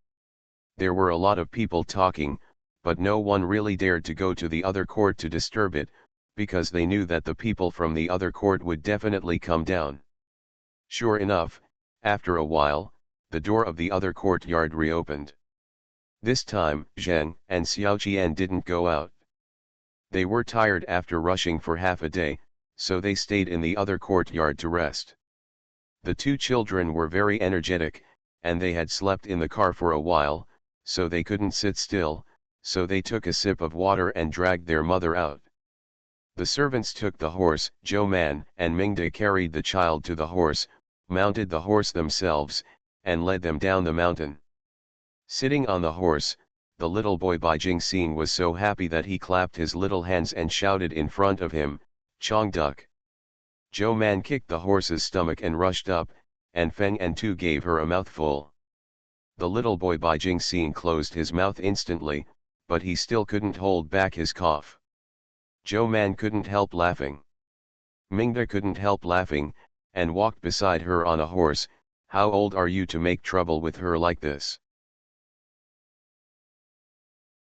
There were a lot of people talking, but no one really dared to go to the other court to disturb it, because they knew that the people from the other court would definitely come down. Sure enough, after a while, the door of the other courtyard reopened. This time, Zheng and Xiao Qian didn't go out. They were tired after rushing for half a day, so they stayed in the other courtyard to rest. The two children were very energetic, and they had slept in the car for a while, so they couldn't sit still, so they took a sip of water and dragged their mother out. The servants took the horse, Zhou Man and Mingda carried the child to the horse, mounted the horse themselves, and led them down the mountain. Sitting on the horse, the little boy Bai Jingxing was so happy that he clapped his little hands and shouted in front of him, "Chong duck!" Zhou Man kicked the horse's stomach and rushed up, and Feng and Tu gave her a mouthful. The little boy Bai Jingxing closed his mouth instantly, but he still couldn't hold back his cough. Zhou Man couldn't help laughing. Mingda couldn't help laughing, and walked beside her on a horse. How old are you to make trouble with her like this?